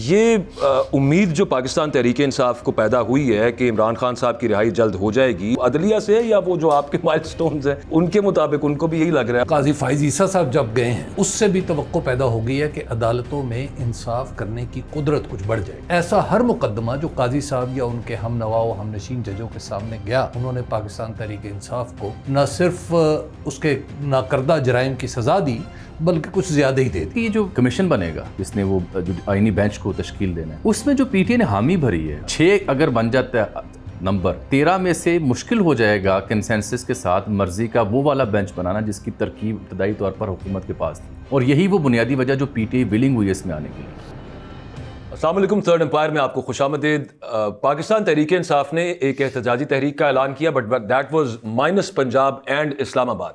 یہ امید جو پاکستان تحریک انصاف کو پیدا ہوئی ہے کہ عمران خان صاحب کی رہائی جلد ہو جائے گی، عدلیہ سے یا وہ جو آپ کے مائل سٹونز ہیں ان کے مطابق ان کو بھی یہی لگ رہا ہے؟ قاضی فائز عیسیٰ صاحب جب گئے ہیں اس سے بھی توقع پیدا ہو گئی ہے کہ عدالتوں میں انصاف کرنے کی قدرت کچھ بڑھ جائے. ایسا ہر مقدمہ جو قاضی صاحب یا ان کے ہم نوا و ہم نشین ججوں کے سامنے گیا، انہوں نے پاکستان تحریک انصاف کو نہ صرف اس کے ناکردہ جرائم کی سزا دی بلکہ کچھ زیادہ ہی دے دی. یہ جو کمیشن بنے گا جس نے وہ جو آئینی بینچ کو تشکیل دینا ہے، اس میں جو پی ٹی اے نے حامی بھری ہے، 6 اگر بن جاتا ہے نمبر 13 میں سے مشکل ہو جائے گا کنسنسس کے ساتھ مرضی کا وہ والا بینچ بنانا جس کی ترکیب ابتدائی طور پر حکومت کے پاس تھی، اور یہی وہ بنیادی وجہ جو پی ٹی اے ولنگ ہوئی ہے اس میں آنے کے لیے. السلام علیکم، تھرڈ امپائر میں آپ کو خوش آمدید. پاکستان تحریک انصاف نے ایک احتجاجی تحریک کا اعلان کیا، but that was minus Punjab and Islamabad.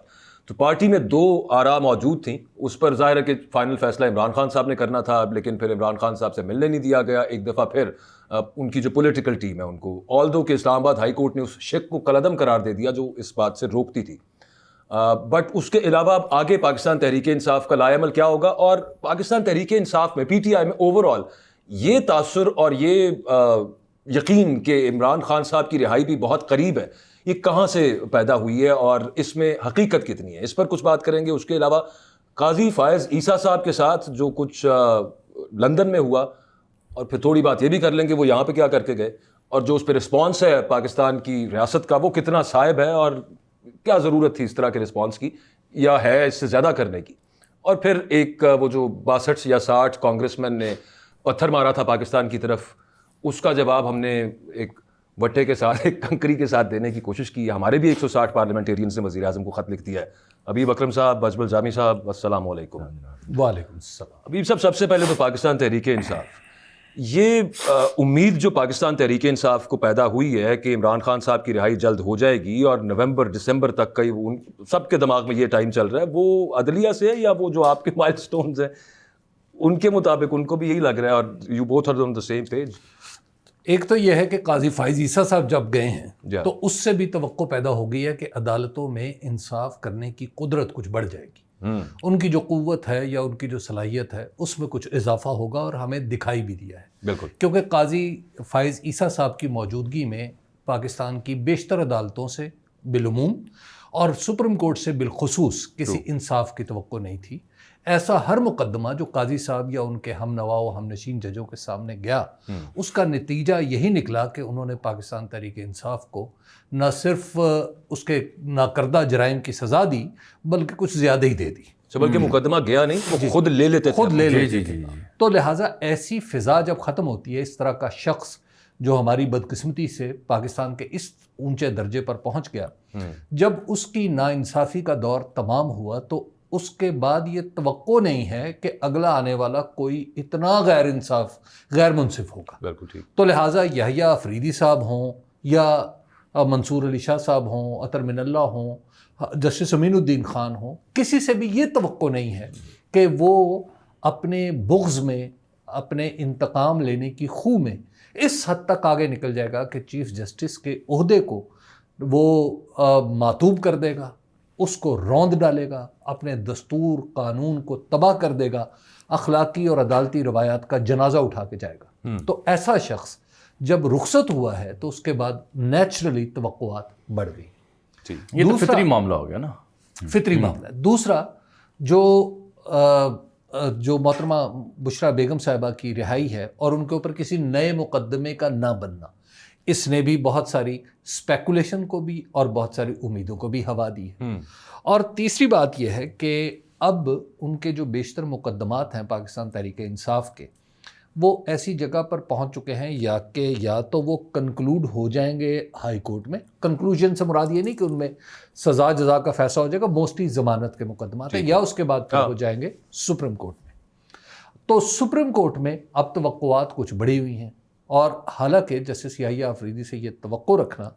تو پارٹی میں 2 آراء موجود تھیں، اس پر ظاہر ہے کہ فائنل فیصلہ عمران خان صاحب نے کرنا تھا، لیکن پھر عمران خان صاحب سے ملنے نہیں دیا گیا. ایک دفعہ پھر ان کی جو پولیٹیکل ٹیم ہے ان کو، آلدو کہ اسلام آباد ہائی کورٹ نے اس شک کو کالعدم قرار دے دیا جو اس بات سے روکتی تھی. بٹ اس کے علاوہ اب آگے پاکستان تحریک انصاف کا لائے عمل کیا ہوگا، اور پاکستان تحریک انصاف میں پی ٹی آئی میں اوور آل یہ تاثر اور یہ یقین کہ عمران خان صاحب کی رہائی بھی بہت قریب ہے، یہ کہاں سے پیدا ہوئی ہے اور اس میں حقیقت کتنی ہے، اس پر کچھ بات کریں گے. اس کے علاوہ قاضی فائز عیسیٰ صاحب کے ساتھ جو کچھ لندن میں ہوا، اور پھر تھوڑی بات یہ بھی کر لیں گے وہ یہاں پہ کیا کر کے گئے، اور جو اس پہ رسپانس ہے پاکستان کی ریاست کا وہ کتنا صائب ہے، اور کیا ضرورت تھی اس طرح کے رسپانس کی یا ہے اس سے زیادہ کرنے کی. اور پھر ایک وہ جو 62 یا 60 کانگریس مین نے پتھر مارا تھا پاکستان کی طرف، اس کا جواب ہم نے ایک وٹے کے ساتھ، ایک کنکری کے ساتھ دینے کی کوشش کی. ہمارے بھی 160 پارلیمنٹیرینز نے وزیر اعظم کو خط لکھ دیا ہے. حبیب اکرم صاحب، بجبل جامی صاحب، السلام علیکم. وعلیکم السلام. حبیب صاحب، سب سے پہلے تو پاکستان تحریک انصاف، یہ امید جو پاکستان تحریک انصاف کو پیدا ہوئی ہے کہ عمران خان صاحب کی رہائی جلد ہو جائے گی اور نومبر دسمبر تک کا سب کے دماغ میں یہ ٹائم چل رہا ہے، وہ عدلیہ سے ہے یا وہ جو آپ کے مائل سٹونز ہیں ان کے مطابق ان کو بھی یہی لگ رہا ہے، اور you both are on the same page? ایک تو یہ ہے کہ قاضی فائز عیسیٰ صاحب جب گئے ہیں تو اس سے بھی توقع پیدا ہو گئی ہے کہ عدالتوں میں انصاف کرنے کی قدرت کچھ بڑھ جائے گی. ان کی جو قوت ہے یا ان کی جو صلاحیت ہے اس میں کچھ اضافہ ہوگا، اور ہمیں دکھائی بھی دیا ہے. بالکل، کیونکہ قاضی فائز عیسیٰ صاحب کی موجودگی میں پاکستان کی بیشتر عدالتوں سے بالعموم اور سپریم کورٹ سے بالخصوص کسی انصاف کی توقع نہیں تھی. ایسا ہر مقدمہ جو قاضی صاحب یا ان کے ہم نوا و ہم نشین ججوں کے سامنے گیا، اس کا نتیجہ یہی نکلا کہ انہوں نے پاکستان تحریک انصاف کو نہ صرف اس کے ناکردہ جرائم کی سزا دی بلکہ کچھ زیادہ ہی دے دی. بلکہ مقدمہ گیا نہیں، وہ خود لے لیتے تھے. خود لے لیتے. تو لہٰذا ایسی فضا جب ختم ہوتی ہے، اس طرح کا شخص جو ہماری بدقسمتی سے پاکستان کے اس اونچے درجے پر پہنچ گیا، جب اس کی ناانصافی کا دور تمام ہوا تو اس کے بعد یہ توقع نہیں ہے کہ اگلا آنے والا کوئی اتنا غیر انصاف، غیر منصف ہوگا. بالکل ٹھیک. تو لہٰذا یحییٰ آفریدی صاحب ہوں یا منصور علی شاہ صاحب ہوں، عطر من اللہ ہوں، جسٹس امین الدین خان ہوں، کسی سے بھی یہ توقع نہیں ہے کہ وہ اپنے بغض میں، اپنے انتقام لینے کی خو میں اس حد تک آگے نکل جائے گا کہ چیف جسٹس کے عہدے کو وہ معطوب کر دے گا، اس کو روند ڈالے گا، اپنے دستور قانون کو تباہ کر دے گا، اخلاقی اور عدالتی روایات کا جنازہ اٹھا کے جائے گا. تو ایسا شخص جب رخصت ہوا ہے تو اس کے بعد نیچرلی توقعات بڑھ گئی. یہ تو فطری معاملہ ہو گیا نا، فطری معاملہ. دوسرا جو محترمہ بشرا بیگم صاحبہ کی رہائی ہے اور ان کے اوپر کسی نئے مقدمے کا نہ بننا، اس نے بھی بہت ساری اسپیکولیشن کو بھی اور بہت ساری امیدوں کو بھی ہوا دی ہے. اور تیسری بات یہ ہے کہ اب ان کے جو بیشتر مقدمات ہیں پاکستان تحریک انصاف کے، وہ ایسی جگہ پر پہنچ چکے ہیں یا تو وہ کنکلوڈ ہو جائیں گے ہائی کورٹ میں. کنکلوژن سے مراد یہ نہیں کہ ان میں سزا جزا کا فیصلہ ہو جائے گا، موسٹلی ضمانت کے مقدمات ہیں، یا اس کے بعد پھر ہو جائیں گے سپریم کورٹ میں. تو سپریم کورٹ میں اب توقعات کچھ بڑھی ہوئی ہیں، اور حالانکہ جسٹس یحییٰ آفریدی سے یہ توقع رکھنا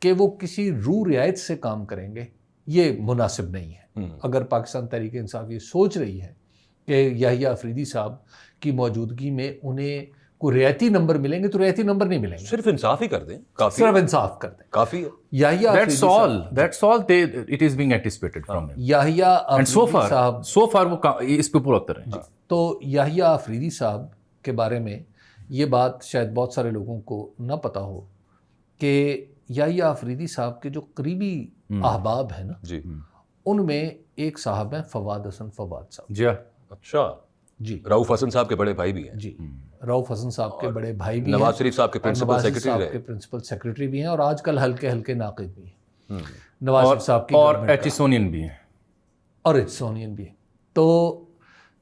کہ وہ کسی رو رعایت سے کام کریں گے یہ مناسب نہیں ہے. اگر پاکستان تحریک انصاف یہ سوچ رہی ہے کہ یحییٰ آفریدی صاحب کی موجودگی میں انہیں کوئی رعایتی نمبر ملیں گے تو رعایتی نمبر نہیں ملیں گے. صرف انصاف ہی کر دیں، کافی، صرف انصاف کر دیں، کافی ہے. یحییٰ that's all it is being anticipated from him. Yahya and so Afridi صاحب far وہ اس پہ پورا اتر ہیں. تو یحییٰ آفریدی صاحب کے بارے میں یہ بات شاید بہت سارے لوگوں کو نہ پتہ ہو کہ یحییٰ آفریدی صاحب کے جو قریبی احباب ہیں نا جی ان میں ایک صاحب ہیں فواد حسن فواد صاحب. جی اچھا جی رؤوف حسن صاحب کے بڑے بھائی بھی ہیں. جی رؤوف حسن صاحب کے بڑے بھائی بھی ہیں, نواز شریف صاحب کے پرنسپل نواز شریف سیکرٹری صاحب رہے. کے پرنسپل سیکرٹری بھی ہیں اور آج کل ہلکے ناقد بھی ہیں. نواز شریف صاحب کی اور گورنمنٹ کا. ایچسونین بھی ہیں اور ایچسونین بھی. تو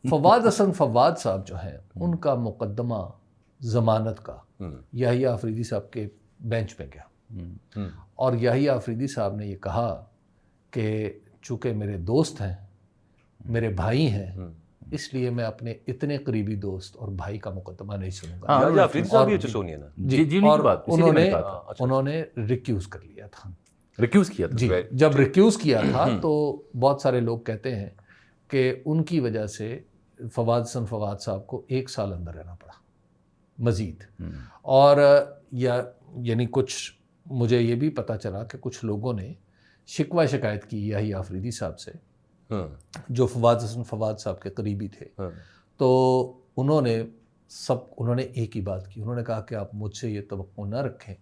فواد حسن فواد صاحب جو ہیں ان کا مقدمہ ضمانت کا یحییٰ آفریدی صاحب کے بینچ پہ گیا اور یحییٰ آفریدی صاحب نے یہ کہا کہ چونکہ میرے دوست ہیں, میرے بھائی ہیں, اس لیے میں اپنے اتنے قریبی دوست اور بھائی کا مقدمہ نہیں سنوں گا. یحییٰ آفریدی صاحب بھی ایچسونین ہیں. جی اور بات انہوں نے ریکیوز کر لیا تھا. ریکیوز کیا تھا. جی جب ریکیوز کیا تھا تو بہت سارے لوگ کہتے ہیں کہ ان کی وجہ سے فواد حسن فواد صاحب کو 1 سال اندر رہنا پڑا مزید. اور یعنی کچھ مجھے یہ بھی پتہ چلا کہ کچھ لوگوں نے شکوہ شکایت کی یحییٰ آفریدی صاحب سے جو فواد حسن فواد صاحب کے قریبی تھے. تو انہوں نے ایک ہی بات کی. انہوں نے کہا کہ آپ مجھ سے یہ توقع نہ رکھیں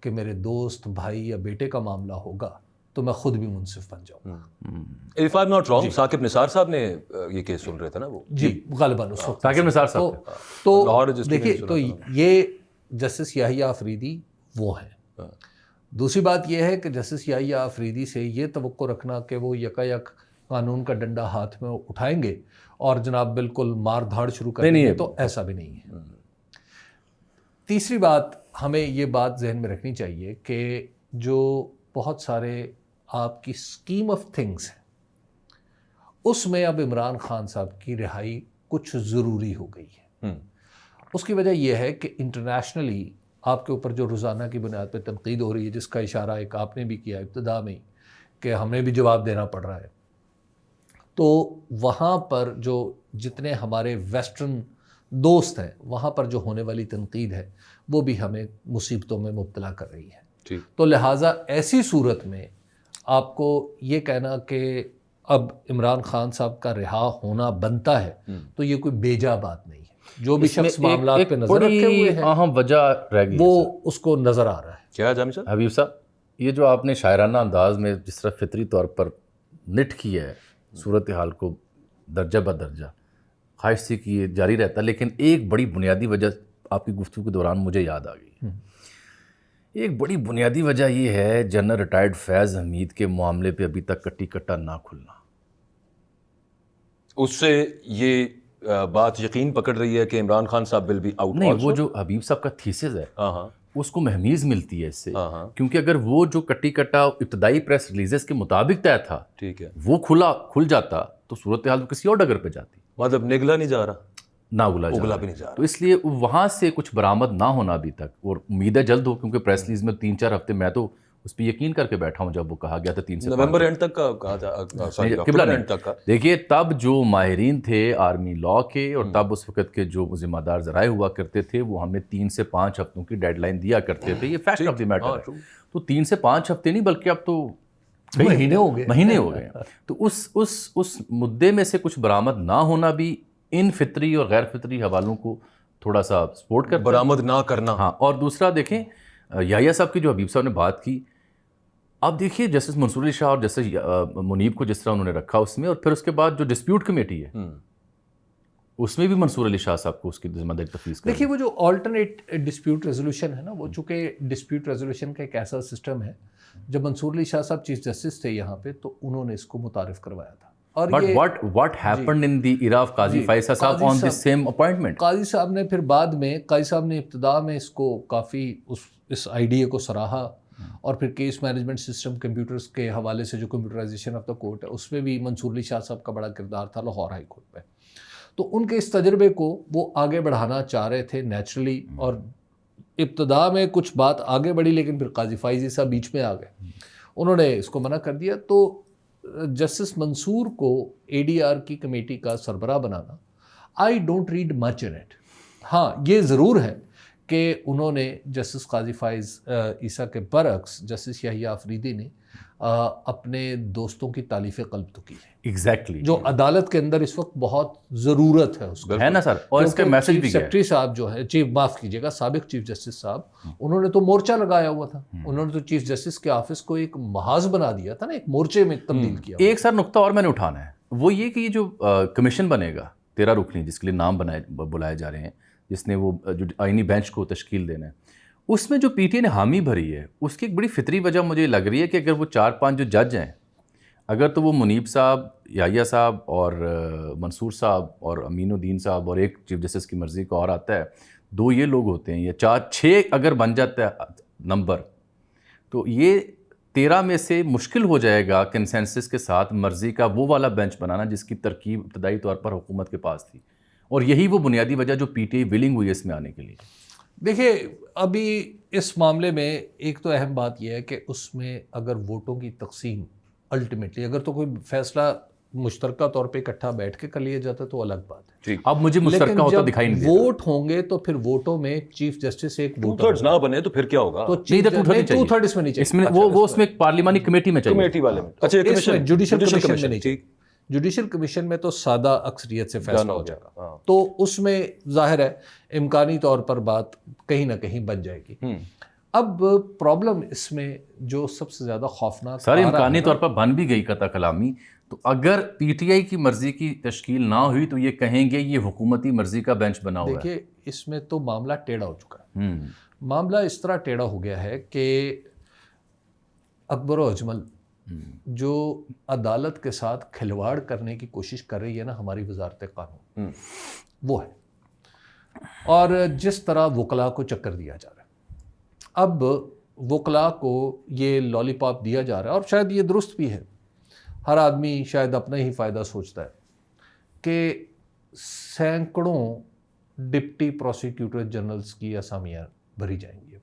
کہ میرے دوست بھائی یا بیٹے کا معاملہ ہوگا تو میں خود بھی منصف بن جاؤں گا. If I'm not wrong, Saqib Nisar صاحب نے یہ کیس سن رہے تھے نا وہ. جی غالباً اس وقت ثاقب نثار صاحب تو دیکھیے تو یہ جسٹس یحییٰ آفریدی وہ ہیں. دوسری بات یہ ہے کہ جسٹس یحییٰ آفریدی سے یہ توقع رکھنا کہ وہ یکایک قانون کا ڈنڈا ہاتھ میں اٹھائیں گے اور جناب بالکل مار دھاڑ شروع کر دیں گے تو ایسا بھی نہیں ہے. تیسری بات ہمیں یہ بات ذہن میں رکھنی چاہیے کہ جو بہت سارے آپ کی اسکیم آف تھنگس ہیں اس میں اب عمران خان صاحب کی رہائی کچھ ضروری ہو گئی ہے. اس کی وجہ یہ ہے کہ انٹرنیشنلی آپ کے اوپر جو روزانہ کی بنیاد پہ تنقید ہو رہی ہے, جس کا اشارہ ایک آپ نے بھی کیا ابتدا میں کہ ہمیں بھی جواب دینا پڑ رہا ہے, تو وہاں پر جو جتنے ہمارے ویسٹرن دوست ہیں وہاں پر جو ہونے والی تنقید ہے وہ بھی ہمیں مصیبتوں میں مبتلا کر رہی ہے. تو لہٰذا ایسی صورت میں آپ کو یہ کہنا کہ اب عمران خان صاحب کا رہا ہونا بنتا ہے تو یہ کوئی بیجا بات نہیں ہے. جو بھی شخص معاملات پہ نظر رکھے ہوئے ہیں اہم وجہ رہ گئی وہ اس کو نظر آ رہا ہے. کیا ہے جامی صاحب؟ حبیب صاحب, یہ جو آپ نے شاعرانہ انداز میں جس طرح فطری طور پر نٹ کیا ہے صورتحال کو درجہ بدرجہ, خواہش تھی کہ یہ جاری رہتا, لیکن ایک بڑی بنیادی وجہ آپ کی گفتگو کے دوران مجھے یاد آ گئی. ایک بڑی بنیادی وجہ یہ ہے جنرل ریٹائرڈ فیض حمید کے معاملے پہ ابھی تک کٹی کٹا نہ کھلنا. اس سے یہ بات یقین پکڑ رہی ہے کہ عمران خان صاحب ول بی آؤٹ. نہیں, وہ جو حبیب صاحب کا تھیسز ہے اس کو مہمیز ملتی ہے اس سے, کیونکہ اگر وہ جو کٹی کٹا ابتدائی پریس ریلیزز کے مطابق طے تھا ٹھیک ہے وہ کھل جاتا تو صورتحال تو کسی اور ڈگر پہ جاتی. مطلب نگلا نہیں جا رہا, نہ اگلا بھی نہیں جا رہا. تو اس لیے وہاں سے کچھ برآمد نہ ہونا ابھی تک, اور امید ہے جلد ہو, کیونکہ پریس ریلیز میں 3-4 ہفتے میں تو اس پہ یقین کر کے بیٹھا ہوں جب وہ کہا گیا تھا 3 سے نومبر اینڈ تک کا کہا تھا, قبلہ اینڈ تک کا. دیکھیے تب جو ماہرین تھے آرمی لا کے اور تب اس وقت کے جو ذمہ دار ذرائع ہوا کرتے تھے وہ ہمیں 3 سے 5 ہفتوں کی ڈیڈ لائن دیا کرتے تھے. یہ فیکٹ آف دی میٹر ہے. تو 3 سے 5 ہفتے نہیں بلکہ اب تو مہینے ہو گئے. تو اس مدعے میں سے کچھ برآمد نہ ہونا بھی ان فطری اور غیر فطری حوالوں کو تھوڑا سا سپورٹ کر برآمد نہ کرنا. ہاں, اور دوسرا دیکھیں یحییٰ صاحب کی جو حبیب صاحب نے بات کی, آپ دیکھیے جسٹس منصور علی شاہ اور جسٹس منیب کو جس طرح انہوں نے رکھا اس میں, اور پھر اس کے بعد جو ڈسپیوٹ کمیٹی ہے اس میں بھی منصور علی شاہ صاحب کو اس کی ذمہ داری تفویض کر. دیکھیے وہ جو آلٹرنیٹ ڈسپیوٹ ریزولوشن ہے نا, وہ چونکہ ڈسپیوٹ ریزولوشن کا ایک ایسا سسٹم ہے, جب منصور علی شاہ صاحب چیف جسٹس تھے یہاں پہ تو انہوں نے اس کو متعارف کروایا تھا. اور what happened in the era of قاضی فیصل صاحب on the same appointment. قاضی صاحب نے پھر بعد میں قاضی صاحب نے ابتدا میں اس کو کافی اس آئیڈیا کو سراہا, اور پھر کیس مینجمنٹ سسٹم کمپیوٹرز کے حوالے سے جو کمپیوٹرائزیشن آف دا کورٹ ہے اس میں بھی منصور علی شاہ صاحب کا بڑا کردار تھا لاہور ہائی کورٹ پہ. تو ان کے اس تجربے کو وہ آگے بڑھانا چاہ رہے تھے نیچرلی, اور ابتدا میں کچھ بات آگے بڑھی لیکن پھر قاضی فائزی صاحب بیچ میں آ گئے, انہوں نے اس کو منع کر دیا. تو جسٹس منصور کو اے ڈی آر کی کمیٹی کا سربراہ بنانا, I don't read much in it. ہاں یہ ضرور ہے کہ انہوں نے جسٹس قاضی فائز عیسیٰ کے برعکس جسٹس یحییٰ آفریدی نے اپنے دوستوں کی تالیف قلب تو کی ہے، ایگزیکٹلی جو عدالت کے اندر اس وقت بہت ضرورت ہے اس کو، ہے نا سر. اور اس کا میسج بھی سیکرٹری صاحب جو ہے، معاف کیجیے گا، سابق چیف جسٹس صاحب، انہوں نے تو مورچہ لگایا ہوا تھا، انہوں نے تو چیف جسٹس کے آفس کو ایک محاذ بنا دیا تھا نا، ایک مورچے میں تبدیل کیا. ایک سر نقطہ اور میں نے اٹھانا ہے، وہ یہ کہ یہ جو کمیشن بنے گا 13 رکنی جس کے لیے نام بلائے جا رہے ہیں، جس نے وہ جو آئینی بینچ کو تشکیل دینا ہے، اس میں جو پی ٹی آئی نے حامی بھری ہے، اس کی ایک بڑی فطری وجہ مجھے لگ رہی ہے کہ اگر وہ 4-5 جو جج ہیں، اگر تو وہ منیب صاحب، یحییٰ صاحب اور منصور صاحب اور امین الدین صاحب اور ایک چیف جسٹس کی مرضی کا اور آتا ہے، 2 یہ لوگ ہوتے ہیں، یا 4-6 اگر بن جاتا ہے نمبر، تو یہ 13 میں سے مشکل ہو جائے گا کنسنسس کے ساتھ مرضی کا وہ والا بینچ بنانا جس کی ترکیب ابتدائی طور پر حکومت کے پاس تھی. اور یہی وہ بنیادی وجہ جو پی ٹی آئی ولنگ ہوئی ہے اس میں آنے کے لیے. دیکھیے ابھی اس معاملے میں ایک تو اہم بات یہ ہے کہ اس میں اگر ووٹوں کی تقسیم الٹیمیٹلی اگر تو کوئی فیصلہ مشترکہ طور پہ اکٹھا بیٹھ کے کر لیا جاتا تو الگ بات ہے. اب مجھے مشترکہ ہوتا دکھائی نہیں لیکن جب ووٹ ہوں گے تو پھر ووٹوں میں چیف جسٹس ایک ووٹ 2/3 نہ بنے تو پھر کیا ہوگا؟ تو 2/3 اس میں نہیں چاہیے، اس میں وہ اس میں ایک پارلیمانی کمیٹی میں چاہیے، کمیٹی والے میں. اچھا کمیشن جوڈیشل کمیشن میں نہیں چاہیے. جوڈیشل کمیشن میں تو سادہ اکثریت سے فیصلہ ہو جائے گا، تو اس میں ظاہر ہے امکانی طور پر بات کہیں نہ کہیں بن جائے گی. اب پرابلم اس میں جو سب سے زیادہ خوفناک سارے امکانی طور پر بن بھی گئی قطع کلامی، تو اگر پی ٹی آئی کی مرضی کی تشکیل نہ ہوئی تو یہ کہیں گے یہ حکومتی مرضی کا بینچ بنا ہوا ہے. دیکھیے اس میں تو معاملہ ٹیڑھا ہو چکا ہے. معاملہ اس طرح ٹیڑھا ہو گیا ہے کہ اکبر و اجمل جو عدالت کے ساتھ کھلواڑ کرنے کی کوشش کر رہی ہے نا ہماری وزارت قانون، وہ ہے. اور جس طرح وکلاء کو چکر دیا جا رہا ہے، اب وکلاء کو یہ لالی پاپ دیا جا رہا ہے، اور شاید یہ درست بھی ہے. ہر آدمی شاید اپنا ہی فائدہ سوچتا ہے کہ سینکڑوں ڈپٹی پروسیکیوٹر جنرلز کی اسامیاں بھری جائیں گی.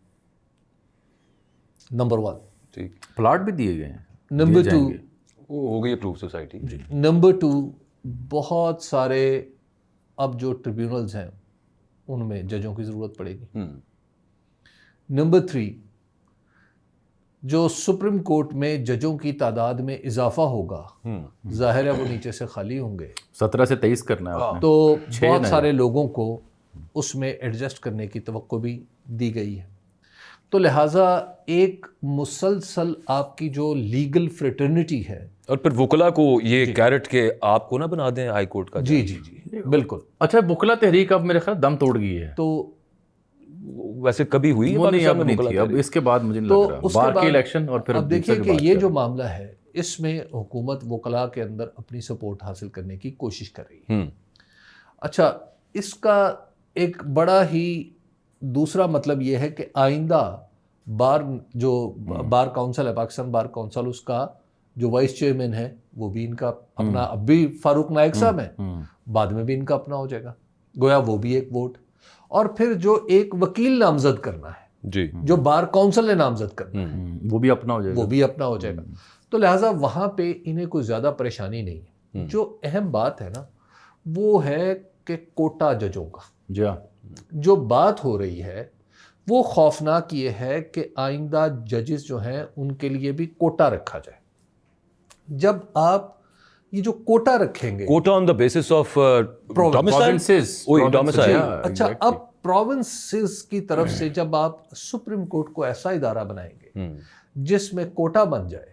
نمبر 1 پلاٹ بھی دیے گئے ہیں. نمبر 2 وہ ہو گئی اپروو سوسائٹی. نمبر 2 بہت سارے اب جو ٹریبیونلز ہیں ان میں ججوں کی ضرورت پڑے گی. نمبر 3 جو سپریم کورٹ میں ججوں کی تعداد میں اضافہ ہوگا، ظاہر ہے وہ نیچے سے خالی ہوں گے، 17 سے 23 کرنا ہے، تو بہت سارے لوگوں کو اس میں ایڈجسٹ کرنے کی توقع بھی دی گئی ہے. تو لہٰذا ایک مسلسل آپ کی جو لیگل فریٹرنیٹی ہے، اور پھر وکلا کو یہ کیرٹ کے آپ کو نہ بنا دیں ہائی کورٹ کا. جی بالکل. اچھا وکلا تحریک اب میرے خیال دم توڑ گئی ہے. تو ویسے کبھی ہوئی وہ نہیں اب نہیں تھی، اب اس کے بعد مجھے نہیں لگ رہا بار کے الیکشن. اور پھر اب دیکھیے کہ یہ جو معاملہ ہے اس میں حکومت وکلاء کے اندر اپنی سپورٹ حاصل کرنے کی کوشش کر رہی ہے. اچھا اس کا ایک بڑا ہی دوسرا مطلب یہ ہے کہ آئندہ جو بار کونسل ہے، پاکستان بار کونسل، اس کا جو وائس چیئرمین ہے وہ بھی ان کا اپنا، اب بھی فاروق نائک صاحب ہیں، بعد میں بھی ان کا اپنا ہو جائے گا، گویا وہ بھی ایک ووٹ. اور پھر جو ایک وکیل نامزد کرنا ہے جی، جو بار کونسل نے نامزد کرنا ہے، وہ بھی اپنا ہو جائے گا، وہ بھی اپنا ہو جائے گا. تو لہٰذا وہاں پہ انہیں کوئی زیادہ پریشانی نہیں ہے. جو اہم بات ہے نا وہ ہے کہ کوٹا ججوں کا جی ہاں، جو بات ہو رہی ہے وہ خوفناک یہ ہے کہ آئندہ ججز جو ہیں ان کے لیے بھی کوٹا رکھا جائے. جب آپ یہ جو کوٹا رکھیں گے، quota on the basis of اچھا اب پروونسز کی طرف سے جب آپ سپریم کورٹ کو ایسا ادارہ بنائیں گے جس میں کوٹا بن جائے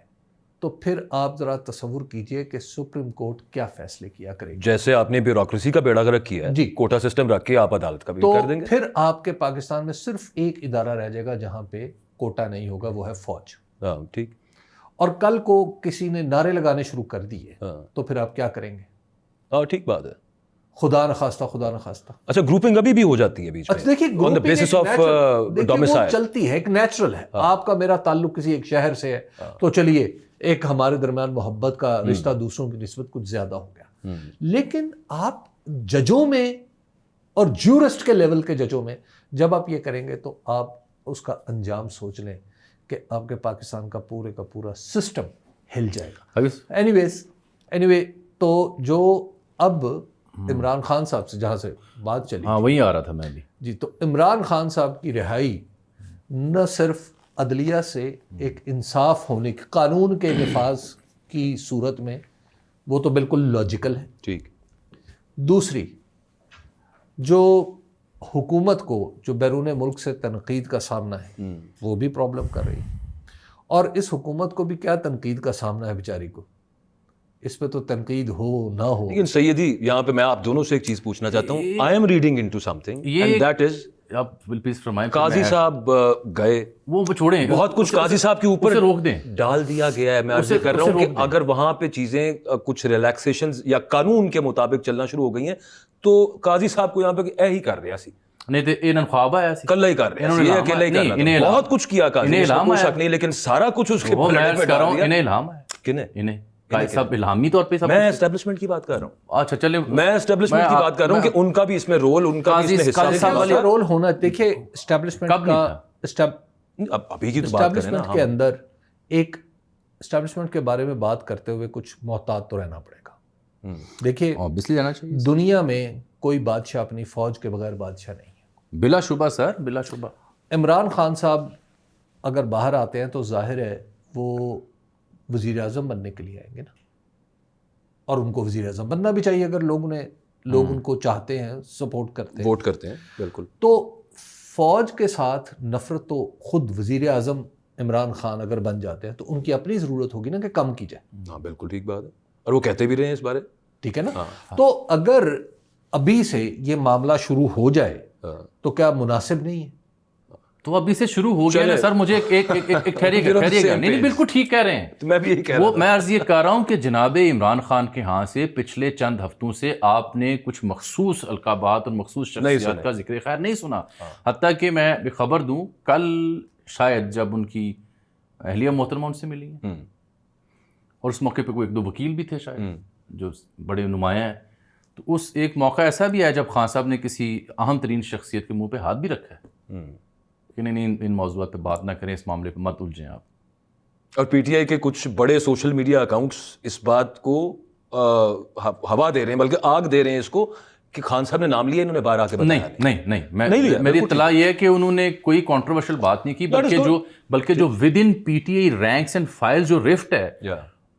تو پھر آپ ذرا تصور کیجئے کہ سپریم کورٹ کیا فیصلے کیا کرے گی. جیسے آپ نے بیوروکریسی کا بیڑا گرک کیا ہے، جی، کوٹا سسٹم رکھ کے آپ عدالت کا بھی تو کر دیں گے. پھر آپ کے پاکستان میں صرف ایک ادارہ رہ جائے گا جہاں پہ کوٹا نہیں ہوگا، وہ ہے فوج. ہاں ٹھیک. اور کل کو کسی نے نعرے لگانے شروع کر دیے تو پھر آپ کیا کریں گے؟ ہاں ٹھیک بات ہے. خدا نخواستہ خدا نخواستہ. اچھا گروپنگ ابھی بھی ہو جاتی ہے بیچ میں. اچھا دیکھیے آن دا بیسس آف ڈومیسائل چلتی ہے، ایک نیچرل ہے. آپ کا میرا تعلق کسی ایک شہر سے ہے تو چلیے ایک ہمارے درمیان محبت کا رشتہ دوسروں کی نسبت کچھ زیادہ ہو گیا. لیکن آپ ججوں میں اور جورسٹ کے لیول کے ججوں میں جب آپ یہ کریں گے تو آپ اس کا انجام سوچ لیں کہ آپ کے پاکستان کا پورا سسٹم ہل جائے گا. اینی وے تو جو اب عمران خان صاحب سے جہاں سے بات چلی، ہاں وہی آ رہا تھا میں بھی. جی، تو عمران خان صاحب کی رہائی نہ صرف عدلیہ سے ایک انصاف ہونے کی، قانون کے نفاذ کی صورت میں وہ تو بالکل لاجیکل ہے. ٹھیک. دوسری، جو حکومت کو جو بیرون ملک سے تنقید کا سامنا ہے وہ بھی پرابلم کر رہی ہے، اور اس حکومت کو بھی کیا تنقید کا سامنا ہے بیچاری کو، اس پہ تو تنقید ہو نہ ہو. لیکن سیدی یہاں پہ میں آپ دونوں سے ایک چیز پوچھنا چاہتا ہوں. I am reading into some thing and that is آپ پلیز فرمائیں. قاضی صاحب گئے, وہ چھوڑیں, بہت کچھ قاضی صاحب کے اوپر روک دیں, ڈال دیا گیا ہے. میں عرض کر رہا ہوں کہ اگر وہاں پہ چیزیں کچھ ریلیکسیشنز یا قانون کے مطابق چلنا شروع ہو گئی ہیں تو قاضی صاحب کو یہاں پہ اے ہی کر رہا سی, نہیں تو انہوں خواب آیا سی, کل ہی کر رہے ہیں, یہ اکیلا ہی کرنا, بہت کچھ کیا قاضی, کوئی شک نہیں, لیکن سارا کچھ اس کے پلڑے پہ ڈال دیا. انہیں الہام ہے, کنہیں انہیں صاحب الہامی طور پہ, میں اسٹیبلشمنٹ کی بات کر رہا ہوں. اچھا چلیں, میں اسٹیبلشمنٹ کی بات کر رہا ہوں کہ ان کا بھی اس میں رول, ان کا بھی اس میں حصہ رول ہونا. دیکھیے اسٹیبلشمنٹ کا ابھی کی تو بات کریں نا, کے اندر ایک اسٹیبلشمنٹ کے بارے میں بات کرتے ہوئے کچھ محتاط تو رہنا پڑے گا. دیکھیے دنیا میں کوئی بادشاہ اپنی فوج کے بغیر بادشاہ نہیں ہے, بلا شبہ سر, بلا شبہ. عمران خان صاحب اگر باہر آتے ہیں تو ظاہر ہے وہ وزیر اعظم بننے کے لیے آئیں گے نا, اور ان کو وزیر اعظم بننا بھی چاہیے اگر لوگ ان کو چاہتے ہیں, سپورٹ کرتے ہیں, ووٹ کرتے ہیں. بالکل. تو فوج کے ساتھ نفرت تو خود وزیر اعظم عمران خان اگر بن جاتے ہیں تو ان کی اپنی ضرورت ہوگی نا کہ کم کی جائے. ہاں بالکل ٹھیک بات ہے, اور وہ کہتے بھی رہے ہیں اس بارے, ٹھیک ہے نا. تو اگر ابھی سے یہ معاملہ شروع ہو جائے تو کیا مناسب نہیں ہے؟ تو ابھی سے شروع ہو گیا نا سر. مجھے ایک ٹھہریے گا, نہیں بالکل ٹھیک کہہ رہے ہیں, میں بھی یہی کہہ رہا ہوں. میں عرض یہ کر رہا ہوں کہ جناب عمران خان کے ہاں سے پچھلے چند ہفتوں سے آپ نے کچھ مخصوص القابات اور مخصوص شخصیات کا ذکر خیر نہیں سنا. حتیٰ کہ میں خبر دوں, کل شاید جب ان کی اہلیہ محترمہ ان سے ملی ہیں, اور اس موقع پہ کوئی ایک دو وکیل بھی تھے شاید جو بڑے نمایاں ہیں, تو اس ایک موقع ایسا بھی ہے جب خان صاحب نے کسی اہم ترین شخصیت کے منہ پہ ہاتھ بھی رکھا ہے کہ نہیں ان موضوعات پہ بات نہ کریں, اس معاملے پہ مت الجھیں آپ. اور پی ٹی آئی کے کچھ بڑے سوشل میڈیا اکاؤنٹس اس بات کو ہوا دے رہے ہیں, بلکہ آگ دے رہے ہیں اس کو کہ خان صاحب نے نام لیا, انہوں نے باہر آ کے بتایا. نہیں, میری اطلاع یہ ہے کہ انہوں نے کوئی کنٹروورشل بات نہیں کی, بلکہ جو with in P T I ranks and file جو رفٹ ہے,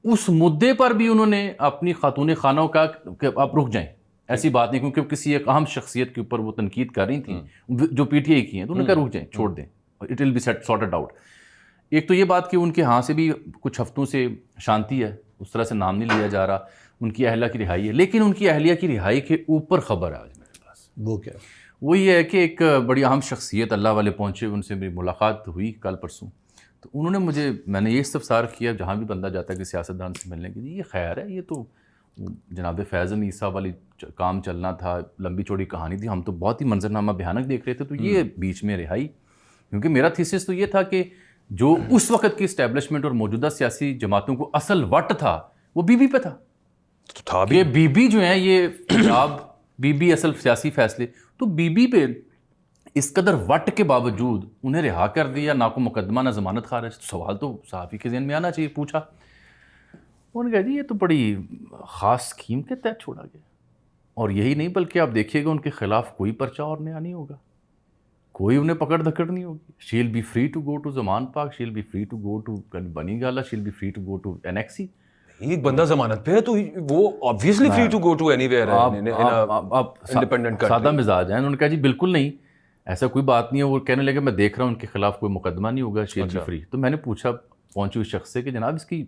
اس مدعے پر بھی انہوں نے اپنی خاتون خانوں کا کہ آپ رک جائیں, ایسی بات نہیں, کیونکہ کسی ایک اہم شخصیت کے اوپر وہ تنقید کر رہی تھیں جو پی ٹی آئی کی ہیں, تو انہوں نے کہا رک جائیں, چھوڑ دیں, it will be sorted out. ایک تو یہ بات کہ ان کے ہاں سے بھی کچھ ہفتوں سے شانتی ہے, اس طرح سے نام نہیں لیا جا رہا, ان کی اہلیہ کی رہائی ہے, لیکن ان کی اہلیہ کی رہائی کے اوپر خبر ہے آج میرے پاس. وہ کیا؟ وہ یہ ہے کہ ایک بڑی اہم شخصیت اللہ والے پہنچے, ان سے میری ملاقات ہوئی کل پرسوں, تو انہوں نے میں نے یہ استفسار کیا, جہاں بھی بندہ جاتا ہے کہ سیاستدان سے ملنے کے لیے, یہ خیر ہے, یہ تو جناب فیض عیسیٰ والی کام چلنا تھا, لمبی چوڑی کہانی تھی, ہم تو بہت ہی منظرنامہ بھیانک دیکھ رہے تھے, تو یہ بیچ میں رہائی. کیونکہ میرا تھیسس تو یہ تھا کہ جو اس وقت کی اسٹیبلشمنٹ اور موجودہ سیاسی جماعتوں کو اصل وٹ تھا وہ بی بی پہ تھا, کہ بی بی جو ہیں یہ پنجاب بی بی اصل سیاسی فیصلے, تو بی بی پہ اس قدر وٹ کے باوجود انہیں رہا کر دیا, نہ کو مقدمہ نہ ضمانت خارج. سوال تو صحافی کے ذہن میں آنا چاہیے. پوچھا, انہوں نے کہا جی یہ تو بڑی خاص اسکیم کے تحت چھوڑا گیا, اور یہی نہیں بلکہ آپ دیکھیے گا ان کے خلاف کوئی پرچہ اور نیا نہیں ہوگا, کوئی انہیں پکڑ دھکڑ نہیں ہوگی. She will be free to go to Zaman Park, she will be free to go to Bani Gala, she will be free to go to annexe. ایک بندہ ضمانت پہ ہے تو وہ obviously free to go to anywhere ہے, independent country. سادہ مزاج ہیں. انہوں نے کہا جی بالکل نہیں, ایسا کوئی بات نہیں ہے. وہ کہنے لگے میں دیکھ رہا ہوں ان کے خلاف کوئی مقدمہ نہیں ہوگا, شی ول بی فری. تو میں نے پوچھا پہنچے ہوئے شخص سے کہ جناب اس کی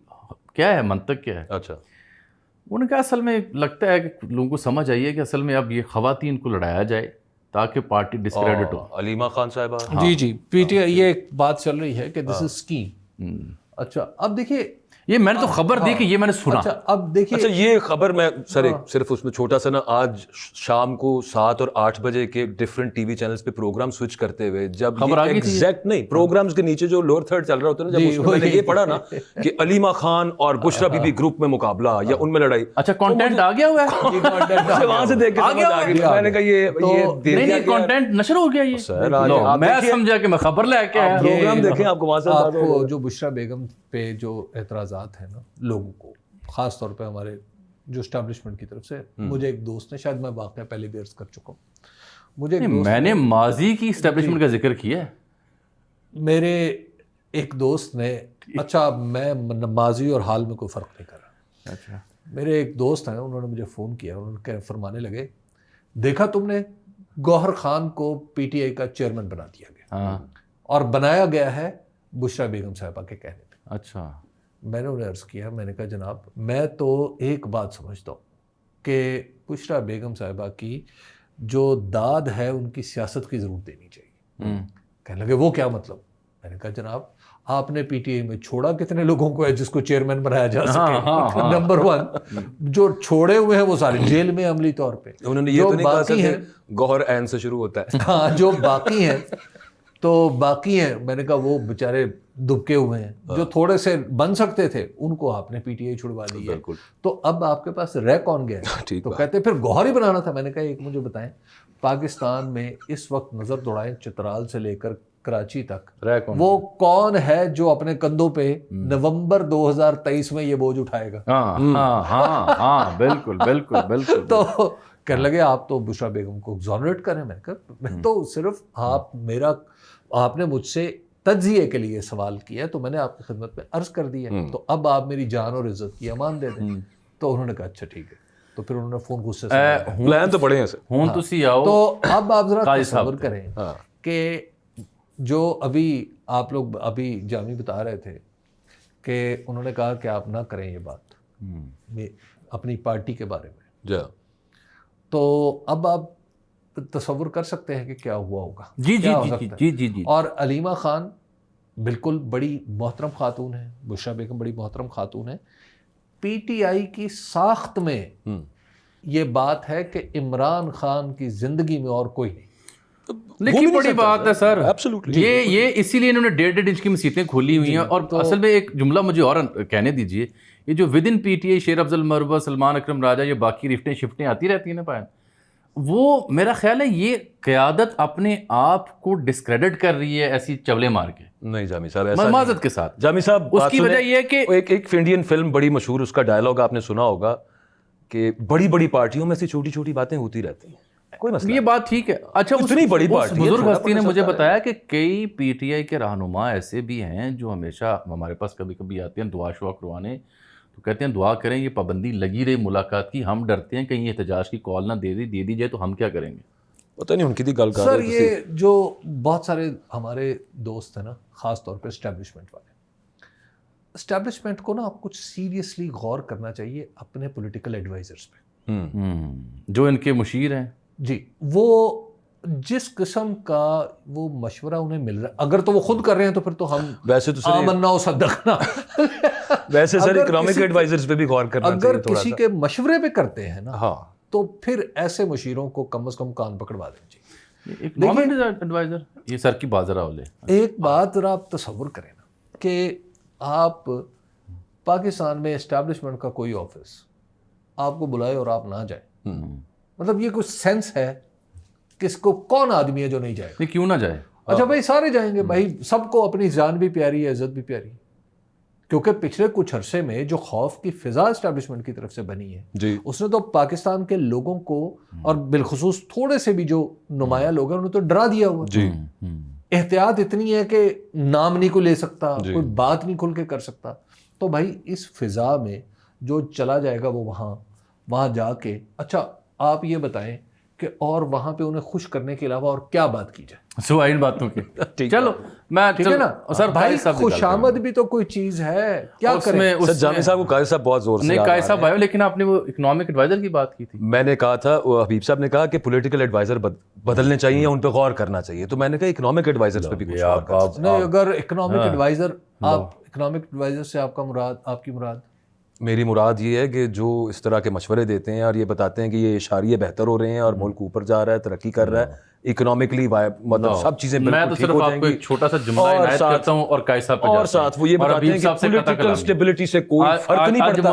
کیا ہے, منطق کیا ہے؟ اچھا. انہوں نے کہا اصل میں لگتا ہے کہ لوگوں کو سمجھ آئیے کہ اصل میں اب یہ خواتین کو لڑایا جائے تاکہ پارٹی ڈسکریڈٹ ہو. علیمہ خان صاحبہ, جی پی ٹی آئی, یہ ایک بات چل رہی ہے کہ دس از اسکیم. اچھا اب دیکھیے, یہ میں نے تو خبر دی کہ یہ میں نے سنا. اچھا اب دیکھیے, اچھا یہ خبر میں سر صرف اس میں چھوٹا سا نا, آج شام کو 7 اور 8 بجے کے ڈفرینٹ ٹی وی چینلز پہ پروگرام سوئچ کرتے ہوئے جب ایگزیکٹ نہیں پروگرامز کے نیچے جو لوور تھرڈ چل رہا ہوتا ہے نا, جب اس میں نے یہ پڑھا نا کہ علیمہ خان اور بشرا بی بی گروپ میں مقابلہ یا ان میں لڑائی. اچھا کانٹینٹ آ گیا ہوا ہے, وہاں سے دیکھ کے سمجھ آ گئی. میں نے کہا یہ نہیں کانٹینٹ نشر ہو گیا, یہ میں سمجھا کہ میں خبر لے کے آیا. پروگرام دیکھیں, آپ کو وہاں سے آپ کو جو بشرا بیگم پہ جو اعتراضات ہیں نا لوگوں کو, خاص طور پہ ہمارے جو اسٹیبلشمنٹ کی طرف سے, مجھے ایک دوست نے, شاید میں واقعہ پہلے بھی عرض کر چکا ہوں, میں نے ماضی کی اسٹیبلشمنٹ کا ذکر کیا ہے. میرے ایک دوست نے, اچھا میں ماضی اور حال میں کوئی فرق نہیں کر رہا, اچھا میرے ایک دوست ہیں, انہوں نے مجھے فون کیا, انہوں نے فرمانے لگے دیکھا تم نے گوہر خان کو پی ٹی آئی کا چیئرمین بنا دیا گیا, ہاں اور بنایا گیا ہے بشرا بیگم صاحبہ کے کہنے پہ. اچھا میں نے انہیں عرض کیا, میں نے کہا جناب میں تو ایک بات سمجھتا ہوں کہ بشرا بیگم صاحبہ کی جو داد ہے ان کی سیاست کی ضرورت دینی چاہیے. کہنے لگے وہ کیا مطلب؟ میں نے کہا جناب آپ نے پی ٹی آئی میں چھوڑا کتنے لوگوں کو ہے جس کو چیئرمین بنایا جا سکے؟ نمبر 1 جو چھوڑے ہوئے ہیں وہ سارے جیل میں عملی طور پہ. انہوں نے یہ تو نہیں کہا تھا کہ گوہر عین سے شروع ہوتا ہے. ہاں جو باقی ہیں تو باقی ہیں, میں نے کہا وہ بیچارے دبکے ہوئے ہیں, جو تھوڑے سے بن سکتے تھے ان کو آپ نے پی ٹی آئی چھڑوا دی ہے, تو اب آپ کے پاس رہ کون گیا؟ تو کہتے پھر گوہر ہی بنانا تھا. میں نے کہا ایک مجھے بتائیں, پاکستان میں اس وقت نظر دوڑائیں چترال سے لے کر کراچی تک وہ کون ہے جو اپنے کندھوں پہ نومبر 2023 میں یہ بوجھ اٹھائے گا؟ ہاں بالکل بالکل بالکل. تو کہنے لگے آپ تو بشرا بیگم کو ایگزونریٹ کریں. میں نے کہا میں تو صرف آپ نے مجھ سے تجزیے کے لیے سوال کیا تو میں نے آپ کی خدمت میں عرض کر دیا, تو اب آپ میری جان اور عزت کی امان دے دیں. تو انہوں نے کہا اچھا ٹھیک ہے. تو پھر انہوں نے فون غصے سے پلان تو بڑے ہیں سر. ہوں تسی آؤ. تو اب آپ ذرا تصور کریں کہ جو ابھی آپ لوگ ابھی جامی بتا رہے تھے کہ انہوں نے کہا کہ آپ نہ کریں یہ بات اپنی پارٹی کے بارے میں, تو اب آپ تصور کر سکتے ہیں کہ کیا ہوا ہوگا. جی. اور علیمہ خان بالکل بڑی محترم خاتون ہے, بشرا بیگم بڑی محترم خاتون ہے. پی ٹی آئی کی ساخت میں یہ بات ہے کہ عمران خان کی زندگی میں اور کوئی نہیں. لیکن بڑی بات ہے سر, یہ اسی لیے انہوں نے 1.5 انچ کی مسیتیں کھولی ہوئی ہیں. اور اصل میں ایک جملہ مجھے اور کہنے دیجئے, یہ جو with in P T I شیر افضل مروہ, سلمان اکرم راجہ, یہ باقی رفٹیں شفٹیں آتی رہتی ہیں نا پائن, وہ میرا خیال ہے یہ قیادت اپنے آپ کو ڈسکریڈٹ کر رہی ہے ایسی چولے مار کے. نہیں جامی صاحب, ایسا معذرت کے ساتھ جامی صاحب, اس کی وجہ یہ ہے کہ ایک انڈین فلم بڑی مشہور, اس کا ڈائلاگ آپ نے سنا ہوگا کہ بڑی بڑی پارٹیوں میں سے چھوٹی چھوٹی باتیں ہوتی رہتی ہیں, کوئی مسئلہ. یہ بات ٹھیک ہے. اچھا اتنی بڑی پارٹی بزرگ ہستی نے مجھے بتایا کہ کئی پی ٹی آئی کے رہنما ایسے بھی ہیں جو ہمیشہ ہمارے پاس کبھی کبھی آتے ہیں دعا شعا کروانے, تو کہتے ہیں دعا کریں یہ پابندی لگی رہے ملاقات کی, ہم ڈرتے ہیں کہیں احتجاج کی کال نہ دے دی جائے تو ہم کیا کریں گے. پتہ نہیں ان کی گل کر سر. یہ جو بہت سارے ہمارے دوست ہیں نا, خاص طور پہ اسٹیبلشمنٹ والے, اسٹیبلشمنٹ کو نا آپ کچھ سیریسلی غور کرنا چاہیے اپنے پولیٹیکل ایڈوائزرز پہ, جو ان کے مشیر ہیں. جی, وہ جس قسم کا وہ مشورہ انہیں مل رہا ہے, اگر تو وہ خود کر رہے ہیں تو پھر تو ہم ویسے تو آمنا و صدقنا, ویسے سر اکنامک ایڈوائزرز پہ بھی غور کرنا چاہیے. اگر کسی کے مشورے پہ کرتے ہیں نا, تو پھر ایسے مشیروں کو کم از کم کان پکڑوا دیں. جی اکنامک ایڈوائزر یہ سر کی بازرہ ہو لے. ایک بات ذرا آپ تصور کریں نا کہ آپ پاکستان میں اسٹیبلشمنٹ کا کوئی آفس آپ کو بلائے اور آپ نہ جائیں, مطلب یہ کچھ سینس ہے کس کو, کون آدمی ہے جو نہیں جائے گا؟ کیوں نہ جائے؟ اچھا بھائی سارے جائیں گے بھائی, سب کو اپنی جان بھی پیاری ہے, عزت بھی پیاری ہے, کیونکہ پچھلے کچھ عرصے میں جو خوف کی فضا اسٹیبلشمنٹ کی طرف سے بنی ہے, اس نے تو پاکستان کے لوگوں کو اور بالخصوص تھوڑے سے بھی جو نمایاں لوگ ہیں انہوں نے تو ڈرا دیا ہوا. احتیاط اتنی ہے کہ نام نہیں کوئی لے سکتا, کوئی بات نہیں کھل کے کر سکتا. تو بھائی اس فضا میں جو چلا جائے گا وہ وہاں جا کے, اچھا آپ یہ بتائیں کہ اور وہاں پہ انہیں خوش کرنے کے علاوہ اور کیا بات کی جائے سوائے ان باتوں کی. چلو میں ٹھیک ہے نا سر, بھائی خوش آمد بھی تو کوئی چیز ہے, کیا کریں. سر جامی صاحب کو قاضی صاحب بہت زور سے نہیں, قاضی صاحب آئے, لیکن آپ نے وہ اکنامک ایڈوائزر کی بات کی تھی. میں نے کہا تھا, حبیب صاحب نے کہا کہ پولیٹیکل ایڈوائزر بدلنے چاہیے یا ان پہ غور کرنا چاہیے, تو میں نے کہا اکنامک ایڈوائزر پہ بھی کچھ غور کرنا چاہیے. نہیں, اگر اکنامک ایڈوائزر, آپ اکنامک ایڈوائزر سے آپ کی مراد؟ میری مراد یہ ہے کہ جو اس طرح کے مشورے دیتے ہیں اور یہ بتاتے ہیں کہ یہ اشاریے بہتر ہو رہے ہیں اور ملک اوپر جا رہا ہے, ترقی کر رہا ہے, اکنامکلی مطلب سب چیزیں بالکل ٹھیک ہو جائیں گی. ایک چھوٹا سا جملہ عنایت کرتا ہوں اور قاضی صاحب پہ اور ساتھ وہ یہ بتاتے ہیں کہ پولیٹیکل سٹیبلٹی سے کوئی فرق نہیں پڑتا,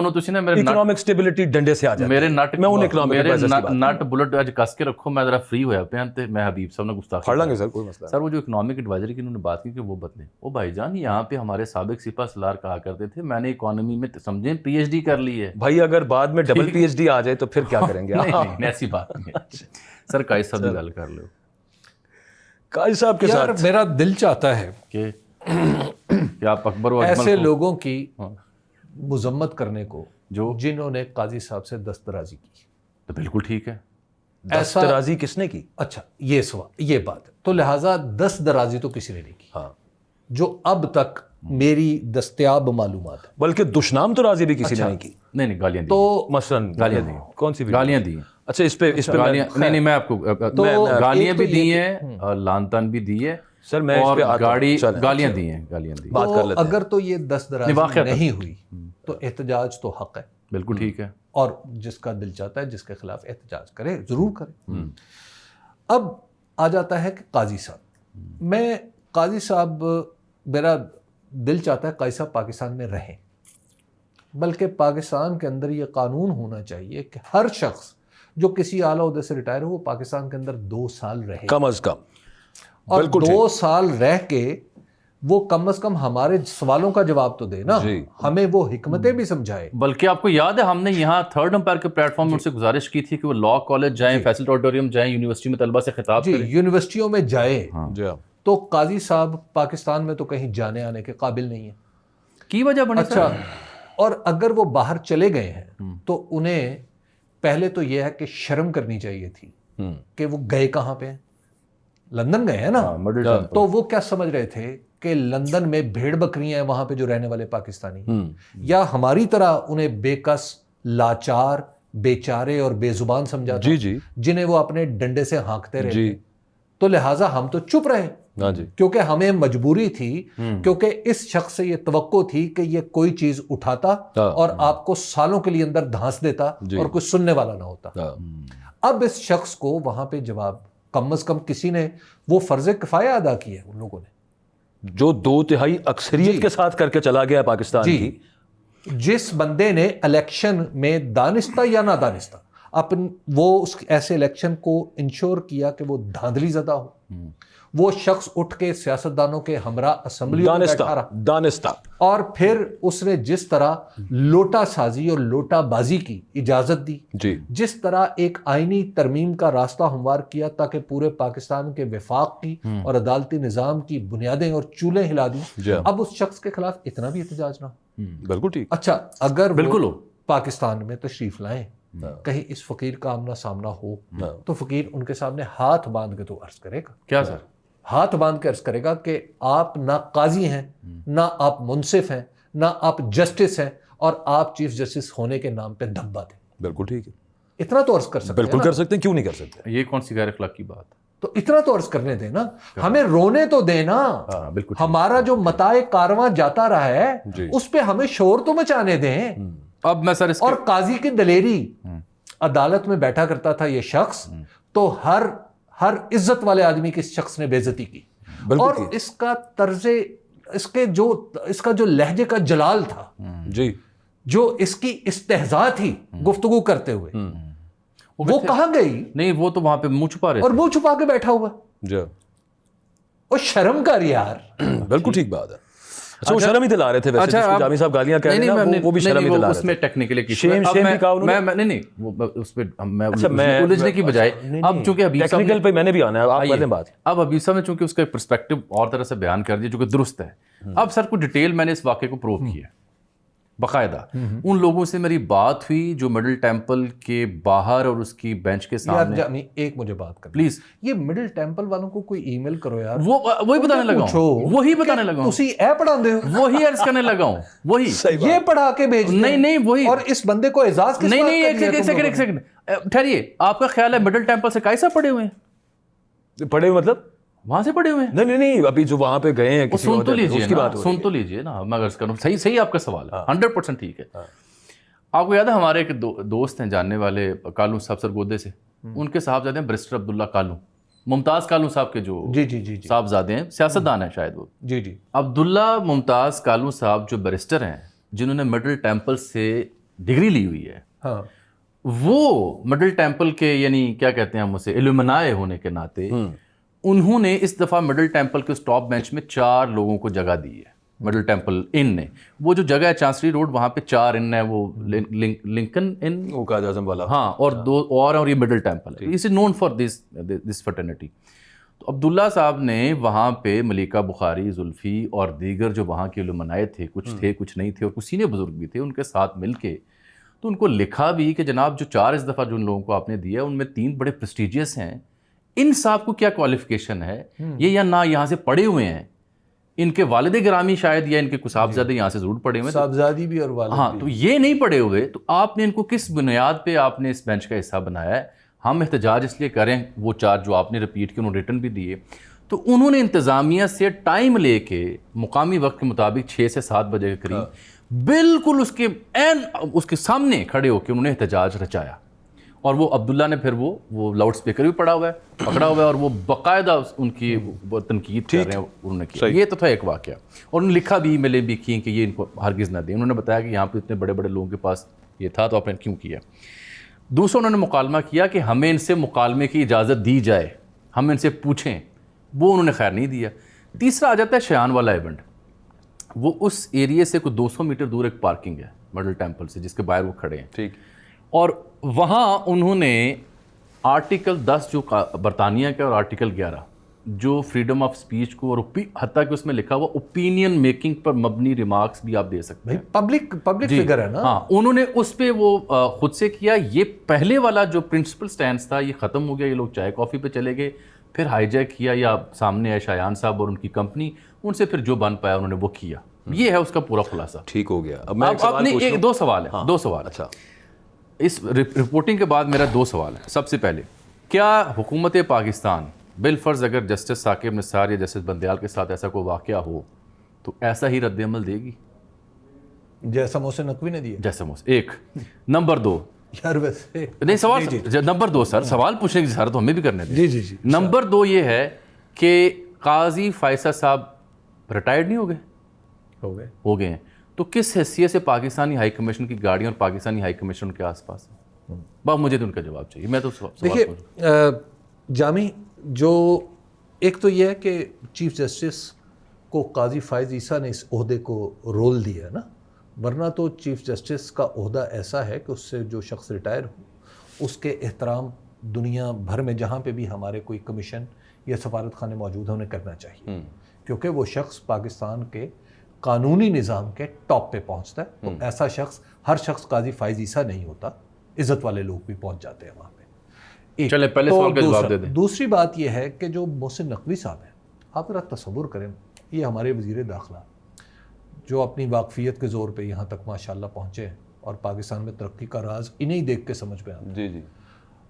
اکنامک سٹیبلٹی ڈنڈے سے آ جاتی ہے. میرے نٹ میں ان اکنامک ایڈوائزر کی بات نٹ بلٹ اج کس کے رکھو, میں ذرا فری ہویا پہ تے میں حبیب صاحب نے گستاخی پڑھ لیں گے سر, کوئی مسئلہ. سر وہ جو اکنامک ایڈوائزر کی انہوں نے بات کی کہ وہ بدلیں, وہ بھائی جان یہاں پہ ہمارے سابق سپاہ سالار کہا کرتے تھے میں نے اکانومی میں سمجھیں پی ایچ ڈی کر لی ہے. بھائی اگر بعد میں ڈبل پی ایچ ڈی آ جائے تو پھر کیا کریں گے؟ نہیں ایسی بات نہیں ہے سر, قاضی صاحب گل کر لو. قاضی صاحب کے ساتھ میرا دل چاہتا ہے کہ کہ آپ اکبر و اجمل ایسے کو لوگوں کی مذمت کرنے کو جو جنہوں نے قاضی صاحب سے دسترازی کی. تو بالکل ٹھیک ہے. ایسا دسترازی کس نے کی؟ اچھا یہ سوال یہ بات ہے. تو لہٰذا دسترازی تو کسی نے نہیں کی ہاں جو اب تک میری دستیاب معلومات ہے. بلکہ دشنام تو راضی بھی کسی نے نہیں کی. نہیں گالیاں دی. تو مثلاً گالیاں دی. کون سی گالیاں دی. اچھا اس پہ گالیاں نہیں میں آپ کو گالیاں بھی دی ہیں, لعن طعن بھی دی ہے سر میں اور گالیاں دی ہیں. بات کر لیتے ہیں. اگر تو یہ دسترازی نہیں ہوئی تو احتجاج تو حق ہے. بالکل ٹھیک ہے. اور جس کا دل چاہتا ہے جس کے خلاف احتجاج کرے ضرور کرے. اب آ جاتا ہے کہ قاضی صاحب, میں قاضی صاحب میرا دل چاہتا ہے قاضی صاحب پاکستان میں رہیں, بلکہ پاکستان کے اندر یہ قانون ہونا چاہیے کہ ہر شخص جو کسی اعلیٰ عہدے سے ریٹائر ہو وہ پاکستان کے اندر 2 سال رہے, کم از کم. اور 2 سال رہ کے وہ کم از کم ہمارے سوالوں کا جواب تو دے نا, ہمیں وہ حکمتیں بھی سمجھائے. بلکہ آپ کو یاد ہے ہم نے یہاں تھرڈ امپائر کے پلیٹ فارم میں ان سے گزارش کی تھی کہ وہ لاء کالج جائیں, فیصل آڈیٹوریم جائیں, یونیورسٹی میں طلبہ سے خطاب کریں, یونیورسٹیوں میں جائے. تو قاضی صاحب پاکستان میں تو کہیں جانے آنے کے قابل نہیں ہیں. کی وجہ بنی. اچھا, اور اگر وہ باہر چلے گئے ہیں تو انہیں پہلے تو یہ ہے کہ شرم کرنی چاہیے تھی کہ وہ گئے کہاں پہ ہیں. لندن گئے ہیں نا, تو وہ کیا سمجھ رہے تھے کہ لندن میں بھیڑ بکریاں ہیں وہاں پہ جو رہنے والے پاکستانی, یا ہماری طرح انہیں بے کس, لاچار, بیچارے اور بے زبان سمجھا تھا جنہیں وہ اپنے ڈنڈے سے ہانکتے رہے. تو لہٰذا ہم تو چپ رہے کیونکہ ہمیں مجبوری تھی, کیونکہ اس شخص سے یہ توقع تھی کہ یہ کوئی چیز اٹھاتا اور آپ کو سالوں کے لیے اندر دھانس دیتا اور کوئی سننے والا نہ ہوتا. اب اس شخص کو وہاں پہ جواب کم از کم کسی نے وہ فرض کفایہ ادا کی ہے ان لوگوں نے, جو 2/3 اکثریت کے ساتھ کر کے چلا گیا پاکستان کی. جس بندے نے الیکشن میں دانستہ یا نہ دانستہ وہ اس ایسے الیکشن کو انشور کیا کہ وہ دھاندلی زدہ ہو, وہ شخص اٹھ کے سیاستدانوں کے ہمراہ اسمبلی میں بیٹھا رہا دانستہ, اور پھر اس نے جس طرح لوٹا سازی اور لوٹا بازی کی اجازت دی, جس طرح ایک آئینی ترمیم کا راستہ ہموار کیا تاکہ پورے پاکستان کے وفاق کی اور عدالتی نظام کی بنیادیں اور چولہے ہلا دی, اب اس شخص کے خلاف اتنا بھی احتجاج نہ ہو. بالکل ٹھیک. اچھا, اگر بالکل پاکستان میں تشریف لائیں, کہیں اس فقیر کا آمنا سامنا ہو تو فقیر ان کے سامنے ہاتھ باندھ کے تو عرض کرے گا. کیا سر؟ ہاتھ باندھ کے عرض کرے گا کہ آپ نہ قاضی ہیں, نہ آپ منصف ہیں, نہ آپ جسٹس ہیں, اور آپ چیف جسٹس ہونے کے نام پہ دھبا دیں. بالکل ٹھیک ہے, اتنا تو عرض کر سکتے ہیں. بالکل کر سکتے ہیں, کیوں نہیں کر سکتے. یہ کون سی غیر اخلاقی بات؟ تو اتنا تو عرض کرنے دیں نا, ہمیں رونے تو دینا. ہمارا جو متاع کارواں جاتا رہا ہے اس پہ ہمیں شور تو مچانے دیں. اب میں سر اور قاضی کی دلیری, عدالت میں بیٹھا کرتا تھا یہ شخص, تو ہر عزت والے آدمی کی اس شخص نے بے عزتی کی, اور اس کا طرز, اس کا جو لہجے کا جلال تھا, جو اس کی استہزاء تھی گفتگو کرتے ہوئے, وہ کہاں گئی؟ نہیں, وہ تو وہاں پہ منہ چھپا رہے اور منہ چھپا کے بیٹھا ہوا. اور شرم کر یار. بالکل ٹھیک بات ہے. اچھا وہ شرم ہی دلا رہے تھے ویسے, جس کو جامی صاحب گالیاں کہہ رہے ہیں وہ بھی شرم ہی دلا رہے تھے. اس میں ٹیکنیکلی کی شیم بھی کہا انہوں نے. نہیں وہ اس پہ میں الجھنے کی بجائے, اب چونکہ حبیب صاحب ٹیکنیکل پہ میں نے بھی آنا ہے, آپ کریں بات. اب حبیب صاحب نے چونکہ اس کا پرسپیکٹو اور طرح سے بیان کر دیا جو کہ درست ہے. اب سر کو ڈیٹیل میں نے اس واقعے کو پروو کیا ہے باقاعدہ. ان لوگوں سے میری بات ہوئی جو مڈل ٹیمپل کے باہر اور اس کی بینچ کے سامنے. یار ایک مجھے بات کر پلیز, یہ مڈل ٹیمپل والوں کو کوئی ای میل کرو یار. وہی بتانے لگا ہوں, وہی بتانے لگا ہوں. تسی اے پڑھا دے ہو, وہی عرض کرنے لگا ہوں, وہی یہ پڑھا کے بھیج. نہیں وہی. اور اس بندے کو اعزاز کس بات کا دیا؟ ایک سیکنڈ ٹھہریے, آپ کا خیال ہے مڈل ٹیمپل سے کیسا پڑے ہوئے ہیں؟ پڑھے ہوئے مطلب وہاں سے پڑے ہوئے ہیں؟ نہیں, ابھی جو وہاں پہ گئے ہیں سن تو لیجیے نا, میں عرض کروں. صحیح آپ کا سوال ہے, 100% ٹھیک ہے. آپ کو یاد ہے ہمارے ایک دوست ہیں جاننے والے کالوں صاحب سرگودے سے, ان کے صاحبزادے ہیں برسٹر عبداللہ کالوں, ممتاز کالوں صاحب کے جو صاحبزادے ہیں, سیاستدان ہیں شاید وہ. عبداللہ ممتاز کالوں صاحب جو بیرسٹر ہیں, جنہوں نے مڈل ٹیمپل سے ڈگری لی ہوئی ہے, وہ مڈل ٹیمپل کے یعنی کیا کہتے ہیں ہم اسے علمنائے ہونے کے ناطے انہوں نے اس دفعہ مڈل ٹیمپل کے اسٹاپ بینچ میں 4 لوگوں کو جگہ دی ہے. مڈل ٹیمپل ان نے, وہ جو جگہ ہے چانسری روڈ, وہاں پہ 4 ان ہے, وہ لنکن ان, وہ قائد اعظم والا, ہاں, اور 2 اور یہ مڈل ٹیمپل ہے. اس از نون فار دس فرٹرنیٹی. تو عبداللہ صاحب نے وہاں پہ ملیکہ بخاری، زلفی اور دیگر جو وہاں کے علماء تھے، کچھ تھے کچھ نہیں تھے، اور کچھ سینئر بزرگ بھی تھے، ان کے ساتھ مل کے تو ان کو لکھا بھی کہ جناب جو 4 اس دفعہ جو ان لوگوں کو آپ نے دیا ان میں 3 بڑے پریسٹیجیس ہیں، ان صاحب کو کیا کوالیفیکیشن ہے، یہ یا نہ یہاں سے پڑھے ہوئے ہیں، ان کے والد گرامی شاید یا ان کے کچھ صاحبزادے یہاں سے ضرور پڑھے ہوئے، صاحبزادی بھی اور والد ہاں، بھی۔ تو یہ نہیں پڑھے ہوئے، تو آپ نے ان کو کس بنیاد پہ آپ نے اس بینچ کا حصہ بنایا ہے؟ ہم احتجاج اس لیے کریں، وہ 4 جو آپ نے ریپیٹ کے انہوں نے ریٹن بھی دیے، تو انہوں نے انتظامیہ سے ٹائم لے کے مقامی وقت کے مطابق 6 سے 7 بجے کے قریب بالکل اس کے سامنے کھڑے ہو کے انہوں نے احتجاج رچایا، اور وہ عبداللہ نے پھر وہ لاؤڈ سپیکر بھی پکڑا ہوا ہے اور وہ باقاعدہ ان کی تنقید کر رہے ہیں انہوں نے کیا۔ یہ تو تھا ایک واقعہ، اور انہوں نے لکھا بھی، ای میلیں بھی کی کہ یہ ان کو ہرگز نہ دیں۔ انہوں نے بتایا کہ یہاں پہ اتنے بڑے بڑے لوگوں کے پاس یہ تھا تو آپ نے کیوں کیا۔ دوسرا انہوں نے مکالمہ کیا کہ ہمیں ان سے مکالمے کی اجازت دی جائے، ہم ان سے پوچھیں، وہ انہوں نے خیر نہیں دیا۔ تیسرا آ جاتا ہے شیان والا ایونٹ، وہ اس ایریے سے کوئی 200 میٹر دور ایک پارکنگ ہے مڈل ٹیمپل سے، جس کے باہر وہ کھڑے ہیں، ٹھیک، اور وہاں انہوں نے آرٹیکل 10 جو برطانیہ کا اور آرٹیکل 11 جو فریڈم آف سپیچ کو، اور حتیٰ کہ اس میں لکھا ہوا اوپینین میکنگ پر مبنی ریمارکس بھی آپ دے سکتے ہیں، پبلک فگر ہے نا۔ ہاں، انہوں نے اس پہ وہ خود سے کیا۔ یہ پہلے والا جو پرنسپل سٹینس تھا یہ ختم ہو گیا، یہ لوگ چائے کافی پہ چلے گئے، پھر ہائی جیک کیا، یا سامنے آئے شایان صاحب اور ان کی کمپنی، ان سے پھر جو بن پایا انہوں نے وہ کیا۔ یہ ہے اس کا پورا خلاصہ۔ ٹھیک ہو گیا۔ اب میں ایک 2 سوال ہیں، 2 سوال۔ اچھا، اس رپورٹنگ کے بعد میرا 2 سوال ہے۔ سب سے پہلے، کیا حکومت پاکستان بالفرض اگر جسٹس ثاقب نثار یا جسٹس بندیال کے ساتھ ایسا کوئی واقعہ ہو تو ایسا ہی رد عمل دے گی جیسا محسن نقوی نے دیا؟ جیسا محسن؟ ایک نمبر 2، یار ویسے نہیں سوال نمبر 2 سر، سوال پوچھنے کی ضرورت ہمیں بھی کرنے دیں۔ جی نمبر 2 یہ ہے کہ قاضی فیصل صاحب ریٹائرڈ نہیں ہو گئے ہیں، تو کس حیثیت سے پاکستانی ہائی کمیشن کی گاڑیاں اور پاکستانی ہائی کمیشن کے آس پاس ہیں؟ باب مجھے تو ان کا جواب چاہیے، میں تو دیکھیے جامی، جو ایک تو یہ ہے کہ چیف جسٹس کو قاضی فائز عیسیٰ نے اس عہدے کو رول دیا ہے نا، ورنہ تو چیف جسٹس کا عہدہ ایسا ہے کہ اس سے جو شخص ریٹائر ہو اس کے احترام دنیا بھر میں جہاں پہ بھی ہمارے کوئی کمیشن یا سفارت خانے موجود ہیں انہیں کرنا چاہیے، کیونکہ وہ شخص پاکستان کے قانونی نظام کے ٹاپ پہ پہنچتا ہے۔ تو ایسا شخص، ہر شخص قاضی فائز عیسیٰ نہیں ہوتا، عزت والے لوگ بھی پہنچ جاتے ہیں وہاں پہ۔ چلے پہلے سوال کا جواب دے دیں۔ دوسری بات یہ ہے کہ جو محسن نقوی صاحب ہیں، آپ ذرا تصور کریں، یہ ہمارے وزیر داخلہ جو اپنی واقفیت کے زور پہ یہاں تک ماشاءاللہ پہنچے ہیں، اور پاکستان میں ترقی کا راز انہیں دیکھ کے سمجھ میں آتا ہے۔ جی۔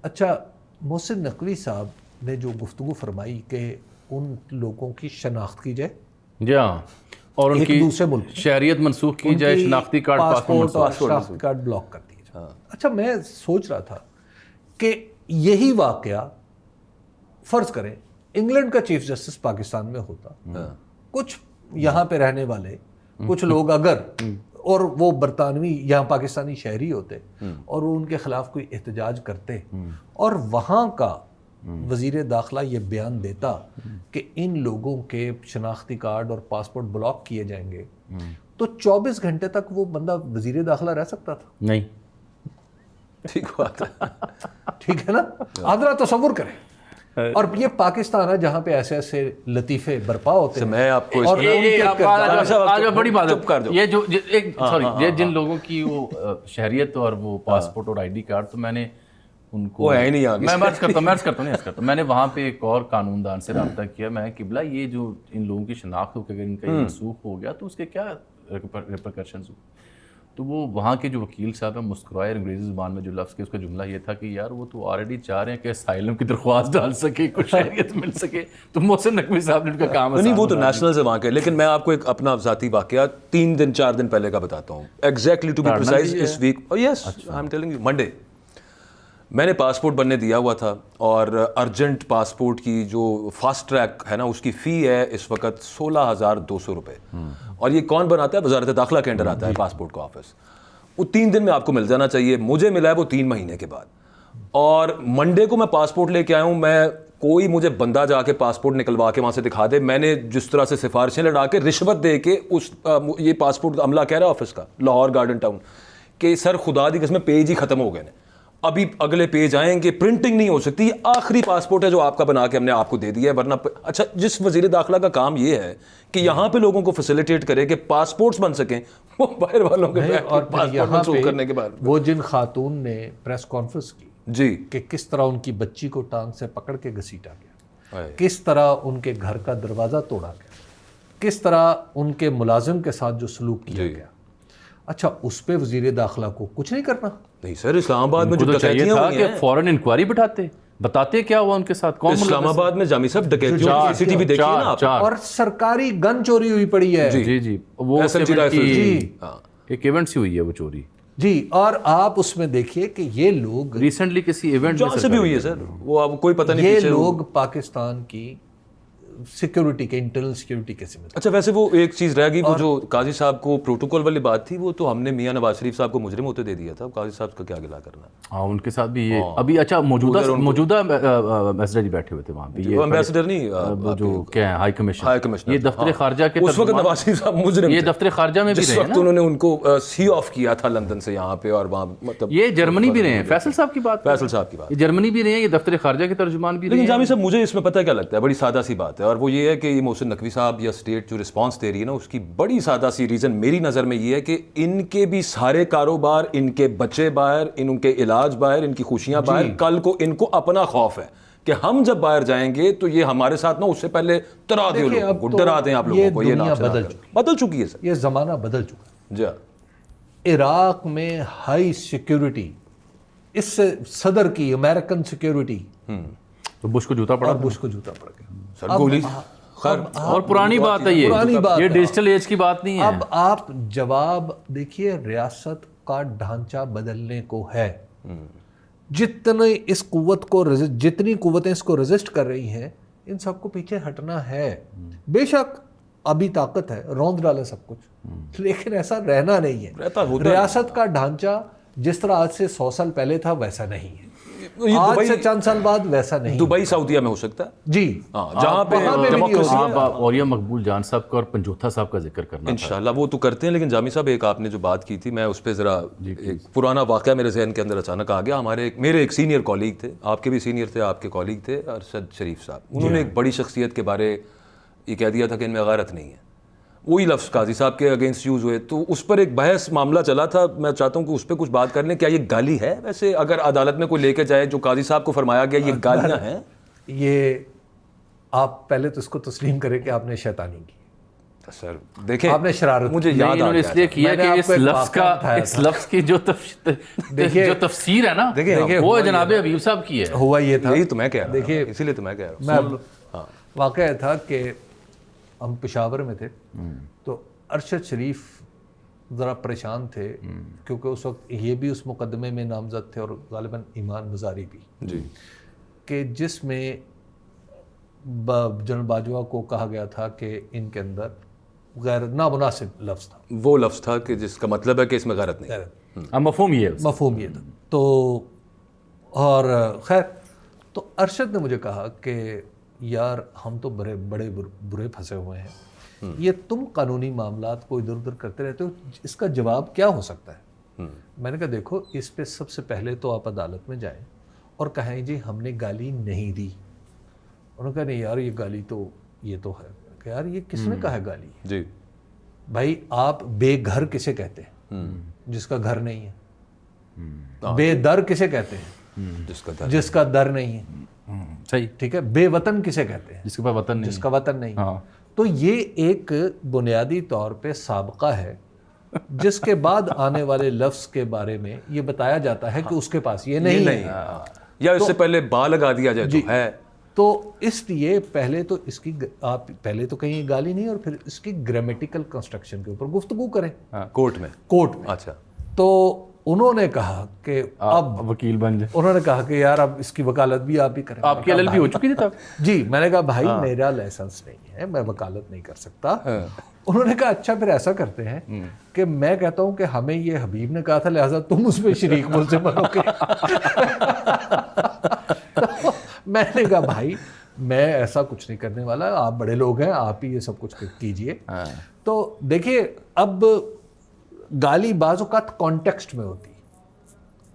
اچھا، محسن نقوی صاحب نے جو گفتگو فرمائی کہ ان لوگوں کی شناخت کی جائے، جی ہاں، اور ان کی دوسرے ملک شہریت منسوخ کی جائے، شناختی کارڈ پاسپورٹ اور شناختی کارڈ بلاک کر دیے جائے۔ اچھا، میں سوچ رہا تھا کہ یہی واقعہ فرض کریں انگلینڈ کا چیف جسٹس پاکستان میں ہوتا، کچھ یہاں پہ رہنے والے کچھ لوگ اگر، اور وہ برطانوی یہاں پاکستانی شہری ہوتے اور وہ ان کے خلاف کوئی احتجاج کرتے، اور وہاں کا وزیر داخلہ یہ بیان دیتا کہ ان لوگوں کے شناختی کارڈ اور پاسپورٹ بلاک کیے جائیں گے، تو 24 گھنٹے تک وہ بندہ وزیر داخلہ رہ سکتا تھا؟ نہیں، ٹھیک بات ہے، ٹھیک ہے نا؟ آپ ذرا تصور کریں، اور یہ پاکستان ہے جہاں پہ ایسے ایسے لطیفے برپا ہوتے ہیں۔ میں آپ کو آج بڑی بات ہے، یہ جو یہ جن لوگوں کی وہ شہریت اور وہ پاسپورٹ اور آئی ڈی کارڈ، تو میں نے ان کو میں عرض کرتا ہوں میں نے وہاں پہ ایک اور قانون دان سے رابطہ کیا، میں قبلہ یہ جو ان لوگوں کی شناخت ہو کہ اگر ان کا یہ منسوخ ہو گیا تو اس کے کیا ریپرکشنز ہو؟ تو وہ وہاں کے جو وکیل صاحب ہیں مسکرائے، انگریزی زبان میں جو لفظ کے اس کا جملہ یہ تھا کہ یار وہ تو آلریڈی چاہ رہے ہیں کہ اسائلم کی درخواست ڈال سکے، کچھ شہریت مل سکے، تو محسن نقوی صاحب نے ان کا کام نہیں، وہ تو نیشنل سے وہاں کے، لیکن میں آپ کو ایک اپنا ذاتی واقعہ 3-4 دن پہلے کا بتاتا ہوں، ایگزیکٹلی ٹو بی پریسائز اس week, yes I am telling you, Monday میں نے پاسپورٹ بننے دیا ہوا تھا، اور ارجنٹ پاسپورٹ کی جو فاسٹ ٹریک ہے نا اس کی فی ہے اس وقت 16,200 روپے، اور یہ کون بناتا ہے؟ وزارت داخلہ کے انڈر آتا ہے پاسپورٹ کا آفس۔ وہ 3 دن میں آپ کو مل جانا چاہیے، مجھے ملا ہے وہ 3 مہینے کے بعد، اور منڈے کو میں پاسپورٹ لے کے آیا ہوں، میں کوئی مجھے بندہ جا کے پاسپورٹ نکلوا کے وہاں سے دکھا دے، میں نے جس طرح سے سفارشیں لڑا کے رشوت دے کے اس یہ پاسپورٹ عملہ کہہ رہا ہے آفس کا لاہور گارڈن ٹاؤن کہ سر خدا دی قسم پیج ہی ختم ہو گئے ہیں، ابھی اگلے پیج آئیں گے, پرنٹنگ نہیں ہو سکتی, یہ آخری پاسپورٹ ہے جو آپ کا بنا کے ہم نے آپ کو دے دیا ہے, ورنہ اچھا جس وزیر داخلہ کا کام یہ ہے کہ یہاں پہ لوگوں کو فیسیلیٹیٹ کرے کہ پاسپورٹس بن سکیں, وہ باہر والوں کے اور پاسپورٹ منسوخ کرنے کے بعد وہ جن خاتون نے پریس کانفرنس کی جی کہ کس طرح ان کی بچی کو ٹانگ سے پکڑ کے گھسیٹا گیا, کس طرح ان کے گھر کا دروازہ توڑا گیا, کس طرح ان کے ملازم کے ساتھ جو سلوک کیا گیا, اچھا اس پہ وزیر داخلہ کو کچھ نہیں کرنا؟ نہیں سر, اسلام آباد میں ان کو جو تو چاہیے ڈکیتیاں تھا ہوئی کہ ہیں, فوراً انکوائری بٹھاتے, بتاتے کیا ہوا ان کے ساتھ, کون اسلام آباد میں جامی صاحب ڈکیتیوں کی CCTV دیکھیے نا آپ, اور سرکاری گن چوری ہوئی پڑی ہے. جی وہ SMG رائفل, ایک ایونٹ سے ہوئی ہے وہ چوری جی, اور آپ اس میں دیکھیے کہ یہ لوگ ریسنٹلی کسی ایونٹ جہاں سے بھی ہوئی ہے سر, وہ اب کوئی پتہ نہیں یہ پیچھے. لوگ پاکستان کی سیکیورٹی کے انٹرنل سیکیورٹی کیسے میں. اچھا ویسے وہ ایک چیز رہ گئی, وہ جو قاضی صاحب کو پروٹوکول والی بات تھی, وہ تو ہم نے میاں نواز شریف صاحب کو مجرم ہوتے دے دیا تھا, قاضی صاحب کا کیا گلا کرنا. ہاں ان کے ساتھ بھی یہ ابھی اچھا موجودہ ایمبیسڈر جی بیٹھے ہوئے تھے وہاں پہ, وہ ایمبیسڈر نہیں وہ جو کیا ہے ہائی کمشنر, یہ دفتر ہاں. خارجہ کے اس وقت نواز شریف صاحب مجرم یہ تھے, دفتر خارجہ میں بھی جس رہے وقت انہوں نے ان کو سی آف کیا تھا لندن سے یہاں پہ, اور وہاں مطلب یہ جرمنی بھی رہے ہیں, فیصل صاحب کی بات, فیصل صاحب کی بات, یہ جرمنی بھی رہے ہیں, یہ دفتر خارجہ کے ترجمان بھی رہے لیکن ہیں. جامی صاحب مجھے اس میں پتہ کیا لگتا ہے, بڑی سادہ سی بات ہے, اور وہ یہ ہے کہ یہ محسن نقوی صاحب یا اسٹیٹ جو رسپانس دے رہی ہے نا, اس کی بڑی سادہ سی ریزن میری نظر میں یہ ہے کہ ان کے بھی سارے کاروبار, ان کے بچے باہر, ان کے علاج باہر, ان کی خوشیاں باہر, کل کو ان کو اپنا خوف ہے کہ ہم جب باہر جائیں گے تو یہ ہمارے ساتھ نا اس سے پہلے ڈرا دیں لوگوں کو, ڈرا دیں آپ لوگوں کو, یہ نام بدل چکی ہے سر, یہ زمانہ بدل چکا ہے. جی عراق میں ہائی سیکیورٹی, اس سے صدر کی امریکن سیکیورٹی, تو بش کو جوتا پڑا, اور بش کو جوتا پڑ گیا. سر گولی خیر, اور پرانی بات ہے یہ ڈیجیٹل ایج کی بات نہیں ہے. اب آپ جواب دیکھیے, ریاست کا ڈھانچہ بدلنے کو ہے, جتنی اس قوت کو جتنی قوتیں اس کو ریزسٹ کر رہی ہیں, ان سب کو پیچھے ہٹنا ہے. بے شک ابھی طاقت ہے, روند ڈالے سب کچھ, لیکن ایسا رہنا نہیں ہے. ریاست کا ڈھانچہ جس طرح آج سے 100 سال پہلے تھا ویسا نہیں ہے, آج سے چند سال بعد ویسا نہیں. دبئی سعودیہ میں ہو سکتا ہے جی, جہاں پہ اور یہ مقبول جان صاحب کا اور پنجوتھا صاحب کا ذکر کرنا انشاءاللہ وہ تو کرتے ہیں. لیکن جامی صاحب ایک آپ نے جو بات کی تھی, میں اس پہ ذرا ایک پرانا واقعہ میرے ذہن کے اندر اچانک آ گیا. میرے ایک سینئر کالیگ تھے, آپ کے بھی سینئر تھے, آپ کے کالیگ تھے ارشد شریف صاحب, انہوں نے ایک بڑی شخصیت کے بارے یہ کہہ دیا تھا کہ ان میں غیرت نہیں ہے. وہی لفظ قاضی صاحب کے اگینسٹ یوز ہوئے, تو اس پر ایک بحث معاملہ چلا تھا. میں چاہتا ہوں کہ اس پہ کچھ بات کر لیں. کیا یہ گالی ہے ویسے, اگر عدالت میں کوئی لے کے جائے جو قاضی صاحب کو فرمایا گیا, یہ گالیاں ہیں؟ یہ آپ پہلے تو اس کو تسلیم کریں کہ آپ نے شیطانی کی. سر دیکھیں, آپ نے شرارت, مجھے یاد انہوں نے اس لیے کیا کہ اس لفظ کی جو تفسیر ہے نا وہ جناب حبیب صاحب کی ہے. ہوا یہ تھا, یہی تو میں کہہ رہا ہوں, دیکھیے اسی لیے تو میں کہہ رہا ہوں. واقعہ تھا کہ ہم پشاور میں تھے, تو ارشد شریف ذرا پریشان تھے کیونکہ اس وقت یہ بھی اس مقدمے میں نامزد تھے, اور غالباً ایمان مزاری بھی, جی, کہ جس میں جنرل باجوہ کو کہا گیا تھا کہ ان کے اندر غیر نامناسب لفظ تھا. وہ لفظ تھا کہ جس کا مطلب ہے کہ اس میں غیرت نہیں. مفہوم یہ تھا. تو اور خیر, تو ارشد نے مجھے کہا کہ یار ہم تو بڑے برے پھنسے ہوئے ہیں, یہ تم قانونی معاملات کو ادھر ادھر کرتے رہتے ہو, اس کا جواب کیا ہو سکتا ہے؟ میں نے کہا دیکھو, اس پہ سب سے پہلے تو آپ عدالت میں جائیں اور کہیں جی ہم نے گالی نہیں دی. انہوں نے کہا نہیں یار یہ گالی تو یہ تو ہے. کہ یار یہ کس نے کہا ہے گالی؟ جی بھائی, آپ بے گھر کسے کہتے ہیں جس کا گھر نہیں ہے؟ بے در کسے کہتے ہیں جس کا در نہیں ہے؟ صحیح, ٹھیک ہے. بے وطن کسے کہتے ہیں؟ جس کے پاس وطن نہیں, جس کا وطن نہیں. تو یہ ایک بنیادی طور پہ سابقہ ہے جس کے بعد آنے والے لفظ کے بارے میں یہ بتایا جاتا ہے کہ اس کے پاس یہ نہیں ہے, یا اس سے پہلے با لگا دیا جائے تو ہے. تو اس لیے پہلے تو اس کی آپ پہلے تو کہیں گالی نہیں, اور پھر اس کی گرامیٹیکل کنسٹرکشن کے اوپر گفتگو کریں کورٹ میں. اچھا, تو انہوں نے کہا کہ اب وکیل بن جائے. انہوں نے کہا کہ یار اب اس کی وکالت بھی آپ ہی کریں. آپ کی LLB ہو چکی تھی تب؟ جی, میں نے کہا بھائی میرا لائسنس نہیں ہے, میں وکالت نہیں کر سکتا. انہوں نے کہا اچھا پھر ایسا کرتے ہیں کہ میں کہتا ہوں کہ ہمیں یہ حبیب نے کہا تھا لہٰذا تم اس میں شریک ملزم بنو گے. میں نے کہا بھائی میں ایسا کچھ نہیں کرنے والا, آپ بڑے لوگ ہیں, آپ ہی یہ سب کچھ کیجئے. تو دیکھیے, اب گالی بعض اوقات کانٹیکسٹ میں ہوتی,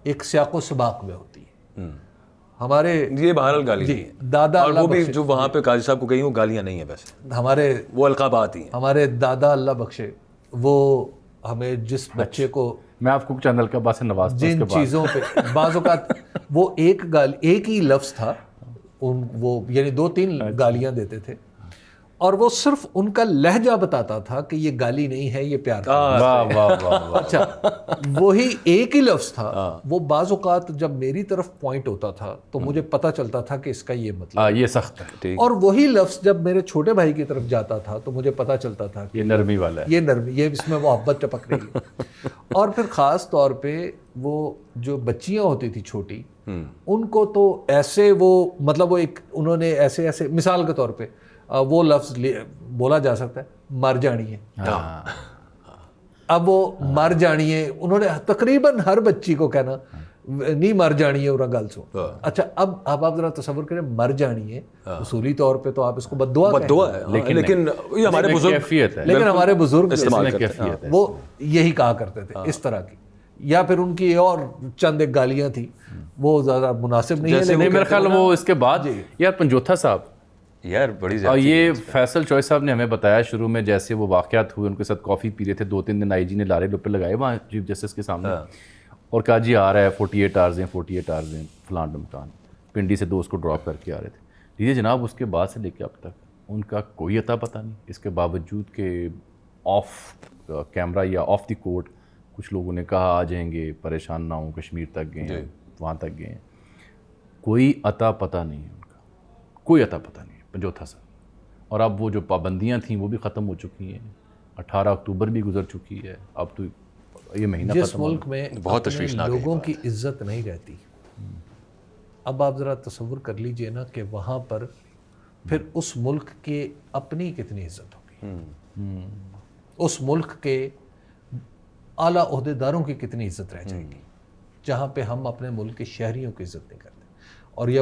ایک سیاق و سباق میں ہوتی ہے. ہمارے یہ بہرحال گالی جی نہیں ہے. دادا اور وہ اللہ بھی بخشے، جو وہاں پہ قاضی صاحب کو گئی وہ گالیاں نہیں ہیں ویسے، ہمارے وہ القابات ہی ہیں. ہمارے دادا اللہ بخشے وہ ہمیں جس بچے کو میں آپ کو چند ہلکا بات سے نوازتا ہوں اس جن کے بعد. چیزوں پہ بعض اوقات وہ ایک ہی لفظ تھا وہ یعنی 2-3 گالیاں دیتے تھے اور وہ صرف ان کا لہجہ بتاتا تھا کہ یہ گالی نہیں ہے یہ پیار تھا. واہ واہ واہ واہ. اچھا وہی ایک ہی لفظ تھا وہ بعض اوقات جب میری طرف پوائنٹ ہوتا تھا تو مجھے پتہ چلتا تھا کہ اس کا یہ مطلب، یہ سخت ہے، اور وہی لفظ جب میرے چھوٹے بھائی کی طرف جاتا تھا تو مجھے پتہ چلتا تھا کہ یہ نرمی والا ہے. یہ نرمی، یہ اس میں محبت ٹپک رہی ہے. اور پھر خاص طور پہ وہ جو بچیاں ہوتی تھی چھوٹی ان کو تو ایسے وہ مطلب وہ ایک انہوں نے ایسے مثال کے طور پہ وہ لفظ بولا جا سکتا ہے مر جانی ہے. اب وہ مر جانی ہے انہوں نے تقریباً ہر بچی کو کہنا نہیں مر جانی ہے اور گل سو. اچھا اب آپ ذرا تصور کریں مر جانی ہے اصولی طور پہ تو آپ اس کو بد دعا ہے، لیکن یہ ہمارے بزرگ کیفیت ہے، لیکن ہمارے بزرگ استعمال کرتے کیفیت ہے. وہ یہی کہا کرتے تھے اس طرح کی، یا پھر ان کی اور چند ایک گالیاں تھیں وہ زیادہ مناسب نہیں ہے. نہیں میرا خیال وہ اس کے بعد یار پنجوتھا صاحب یار بڑی اور یہ فیصل چوہے صاحب نے ہمیں بتایا شروع میں جیسے وہ واقعات ہوئے ان کے ساتھ کافی پی رہے تھے 2-3 دن آئی جی نے لارے لپے لگائے وہاں چیف جسٹس کے سامنے اور کہا جی آ رہا ہے 48 آورز ہیں فلان ڈمکان پنڈی سے 2 اس کو ڈراپ کر کے آ رہے تھے. لیجیے جناب اس کے بعد سے لے کے اب تک ان کا کوئی عطا پتہ نہیں، اس کے باوجود کہ آف کیمرہ یا آف دی کورٹ کچھ لوگوں نے کہا آ جائیں گے پریشان نہ ہوں کشمیر تک گئے ہیں وہاں تک گئے ہیں، کوئی عطا پتہ نہیں ہے ان کا، کوئی عطا پتہ نہیں ہے پنجوتھا صاحب. اور اب وہ جو پابندیاں تھیں وہ بھی ختم ہو چکی ہیں، 18 اکتوبر بھی گزر چکی ہے، اب تو یہ مہینہ جس ملک میں بہت اپنے لوگوں کی عزت نہیں رہتی، اب آپ ذرا تصور کر لیجئے نا کہ وہاں پر پھر اس ملک کے اپنی کتنی عزت ہوگی، اس ملک کے اعلیٰ عہدیداروں کی کتنی عزت رہ جائے گی جہاں پہ ہم اپنے ملک کے شہریوں کی عزت نہیں کرتے. اور یہ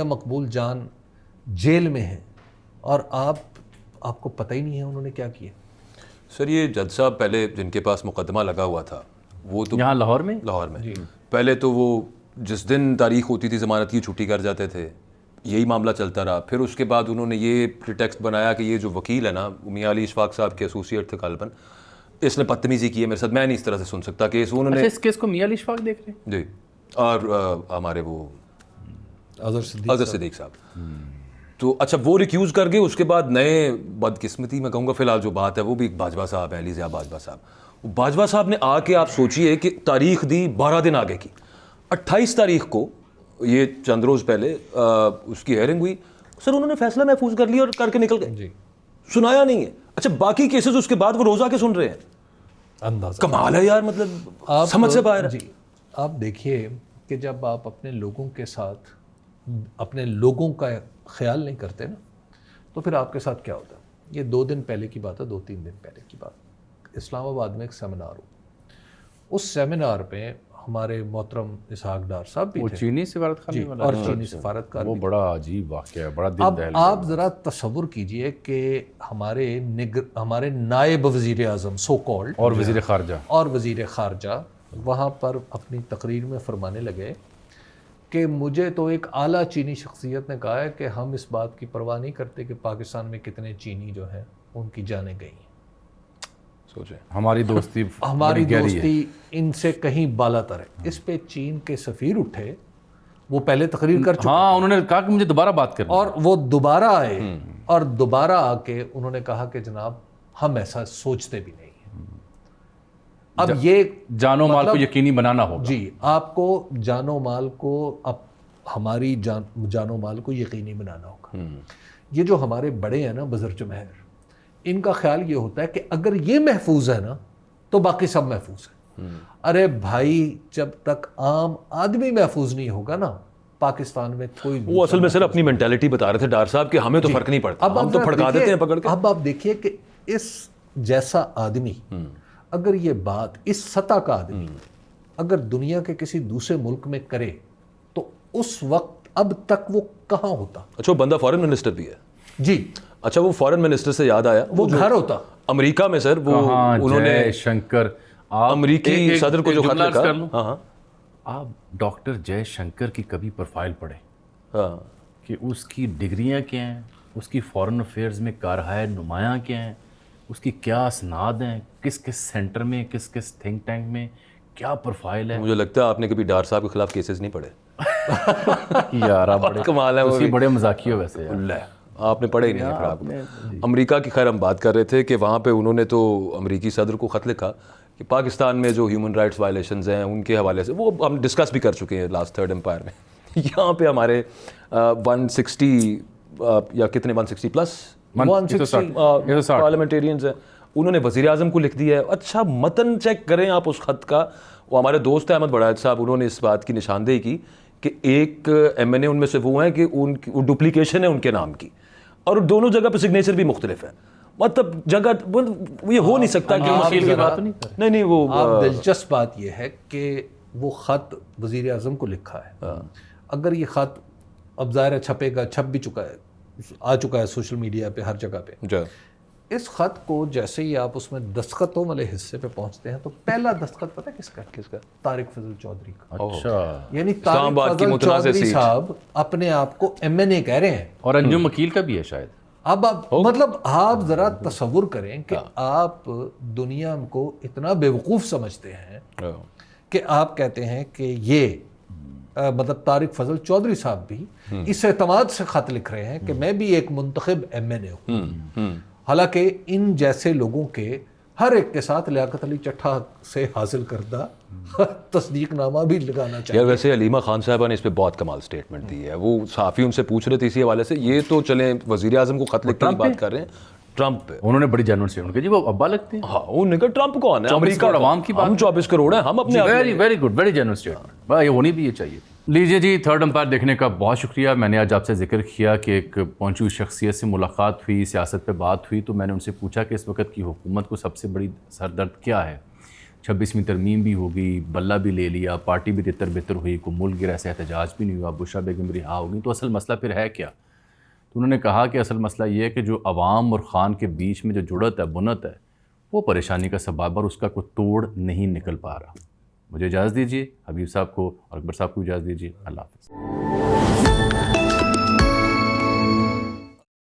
مقبول جان جیل میں ہیں اور آپ کو پتہ ہی نہیں ہے انہوں نے کیا کیا. سر یہ جج صاحب پہلے جن کے پاس مقدمہ لگا ہوا تھا وہ تو یہاں لاہور میں پہلے تو وہ جس دن تاریخ ہوتی تھی ضمانت کی چھٹی کر جاتے تھے، یہی معاملہ چلتا رہا. پھر اس کے بعد انہوں نے یہ پریٹیکسٹ بنایا کہ یہ جو وکیل ہے نا میاں علی اشفاق صاحب کے ایسوسیٹ تھے غالباً، اس نے بدتمیزی کی ہے میرے ساتھ، میں نہیں اس طرح سے سن سکتا کیس. انہوں نے اس کیس کو میاں علی اشفاق دیکھ رہے ہیں جی اور ہمارے وہ اظہر صدیق صاحب تو اچھا وہ ریکیوز کر گئے. اس کے بعد نئے بدقسمتی میں کہوں گا فی الحال جو بات ہے وہ بھی ایک باجوہ صاحب ہیں، علی ضیاء باجوہ صاحب. باجوہ صاحب نے آ کے آپ سوچئے کہ تاریخ دی 12 دن آگے کی، 28 تاریخ کو یہ چند روز پہلے اس کی ہیئرنگ ہوئی. سر انہوں نے فیصلہ محفوظ کر لیا اور کر کے نکل گئے، سنایا نہیں ہے. اچھا باقی کیسز اس کے بعد وہ روزہ کے سن رہے ہیں، اندازہ کمال ہے یار، مطلب سمجھ سے باہر ہے. جی آپ دیکھیے کہ جب آپ اپنے لوگوں کے ساتھ اپنے لوگوں کا خیال نہیں کرتے نا تو پھر آپ کے ساتھ کیا ہوتا ہے. یہ 2 دن پہلے کی بات ہے، 2-3 دن پہلے کی بات، اسلام آباد میں ایک سیمینار ہو. اس سیمینار پہ ہمارے محترم اسحاق ڈار صاحب بھی وہ تھے چینی سفارتخانے والا اور چینی سفارتکار وہ بڑا عجیب واقعہ ہے، بڑا دل اب دہل. آپ ذرا تصور کیجئے کہ ہمارے نائب وزیر اعظم سو کالڈ اور وزیر خارجہ اور وزیر خارجہ وہاں پر اپنی تقریر میں فرمانے لگے کہ مجھے تو ایک اعلیٰ چینی شخصیت نے کہا ہے کہ ہم اس بات کی پرواہ نہیں کرتے کہ پاکستان میں کتنے چینی جو ہیں ان کی جانیں گئی ہیں. سوچیں ہماری دوستی ان سے کہیں بالا تر ہے. اس پہ چین کے سفیر اٹھے، وہ پہلے تقریر کر چکے ہاں انہوں نے کہا کہ مجھے دوبارہ بات کرنی، اور وہ دوبارہ آئے اور دوبارہ آ کے انہوں نے کہا کہ جناب ہم ایسا سوچتے بھی نہیں ہیں. اب یہ جان و مال کو یقینی بنانا ہوگا. جی آپ کو جان و مال کو ہماری جان و مال کو یقینی بنانا ہوگا. یہ جو ہمارے بڑے ہیں نا بزرگ مہر، ان کا خیال یہ ہوتا ہے کہ اگر یہ محفوظ ہے نا تو باقی سب محفوظ ہیں. ارے بھائی جب تک عام آدمی محفوظ نہیں ہوگا نا پاکستان میں کوئی، وہ اصل میں سر اپنی مینٹیلٹی بتا رہے تھے ڈار صاحب کہ ہمیں تو فرق نہیں پڑتا، ہم تو پھڑکا دیتے ہیں پکڑ کے. اب آپ دیکھیے کہ اس جیسا آدمی اگر یہ بات اس سطح کا آدمی اگر دنیا کے کسی دوسرے ملک میں کرے تو اس وقت اب تک وہ کہاں ہوتا. اچھا وہ بندہ فارن منسٹر بھی ہے جی. اچھا وہ فارن منسٹر سے یاد آیا وہ گھر ہوتا امریکہ میں سر، وہ انہوں نے شنکر امریکی صدر کو جو خط لکھا. کر لوں. ہاں ہاں آپ ڈاکٹر جے شنکر کی کبھی پروفائل پڑھیں ہاں کہ اس کی ڈگریاں کیا ہیں, اس کی فارن افیئرز میں کارہائے نمایاں کیا ہیں, اس کی کیا اسناد ہیں, کس کس سینٹر میں, کس کس تھنک ٹینک میں کیا پروفائل ہے. مجھے لگتا ہے آپ نے کبھی ڈار صاحب کے خلاف کیسز نہیں پڑھے. یار آپ بڑے کمال ہے وہ بھی. بڑے مذاقی ہو ویسے یار. آپ نے پڑھے ہی نہیں ہے پھر آپ نے. امریکہ کی خیر ہم بات کر رہے تھے کہ وہاں پہ انہوں نے تو امریکی صدر کو خط لکھا کہ پاکستان میں جو ہیومن رائٹس وائلیشنز ہیں ان کے حوالے سے, وہ ہم ڈسکس بھی کر چکے ہیں لاسٹ تھرڈ امپائر میں. یہاں پہ ہمارے 160 یا کتنے 160 پلس 160 پارلیمنٹیرینز ہیں, انہوں نے وزیر اعظم کو لکھ دیا ہے. اچھا متن چیک کریں آپ اس خط کا. وہ ہمارے دوست احمد بڑائچ صاحب, انہوں نے اس بات کی نشاندہی کی کہ ایک ایم این اے ان میں سے وہ ہیں کہ ان کی ڈپلیکیشن ہے ان کے نام کی, اور دونوں جگہ پہ سگنیچر بھی مختلف ہے. مطلب جگہ یہ ہو نہیں سکتا کہ نہیں وہ آپ دلچسپ بات یہ ہے کہ وہ خط وزیر اعظم کو لکھا ہے. اگر یہ خط اب ظاہر ہے چھپے گا, چھپ بھی چکا ہے, آ چکا ہے سوشل میڈیا پہ ہر جگہ پہ. اس خط کو جیسے ہی آپ اس میں دستخطوں والے حصے پہ پہنچتے ہیں تو پہلا دستخط پتہ کس کا طارق فضل چودھری کا. اچھا, یعنی طارق فضل چودھری صاحب اپنے آپ کو ایم این اے کہہ رہے ہیں, اور انجم وکیل کا بھی ہے شاید. اب مطلب آپ ذرا تصور کریں کہ آپ دنیا کو اتنا بیوقوف سمجھتے ہیں کہ آپ کہتے ہیں کہ یہ مطلب طارق فضل چودھری صاحب بھی اس اعتماد سے خط لکھ رہے ہیں کہ میں بھی ایک منتخب ایم این اے ہوں. حالانکہ ان جیسے لوگوں کے ہر ایک کے ساتھ لیاقت علی چٹھا سے حاصل کردہ تصدیق نامہ بھی لگانا چاہیے. یار ویسے حلیمہ خان صاحبہ نے اس پہ بہت کمال سٹیٹمنٹ دی ہے. وہ صحافی ان سے پوچھ رہے تھے اسی حوالے سے, یہ تو چلیں وزیر اعظم کو خط لکھ کے بات کر رہے ہیں, ٹرمپ پہ انہوں نے بڑی جنرل سے ان کے جی وہ ابا لگتے ہیں. ہاں انہوں نے کہا ٹرمپ کون ہے, امریکہ عوام کی بات, ہم 24 کروڑ ہیں, ہم اپنے very good, very general statement, یہ ہونی بھی یہ چاہیے. لیجیے جی, تھرڈ امپائر دیکھنے کا بہت شکریہ. میں نے آج آپ سے ذکر کیا کہ ایک پہنچی ہوئی شخصیت سے ملاقات ہوئی, سیاست پہ بات ہوئی, تو میں نے ان سے پوچھا کہ اس وقت کی حکومت کو سب سے بڑی سر درد کیا ہے. 26ویں ترمیم بھی ہو گئی, بلہ بھی لے لیا, پارٹی بھی تتر بتر ہوئی, کوئی ملک گرا سے احتجاج بھی نہیں ہوا, بشرا بیگم رہا ہو گئی, تو اصل مسئلہ پھر ہے کیا؟ تو انہوں نے کہا کہ اصل مسئلہ یہ ہے کہ جو عوام اور خان کے بیچ میں جو جڑت ہے, بنت ہے, وہ پریشانی کا سبب اور اس کا کوئی توڑ نہیں نکل پا رہا. مجھے اجازت دیجیے, حبیب صاحب کو اور اکبر صاحب کو اجازت دیجیے. اللہ حافظ.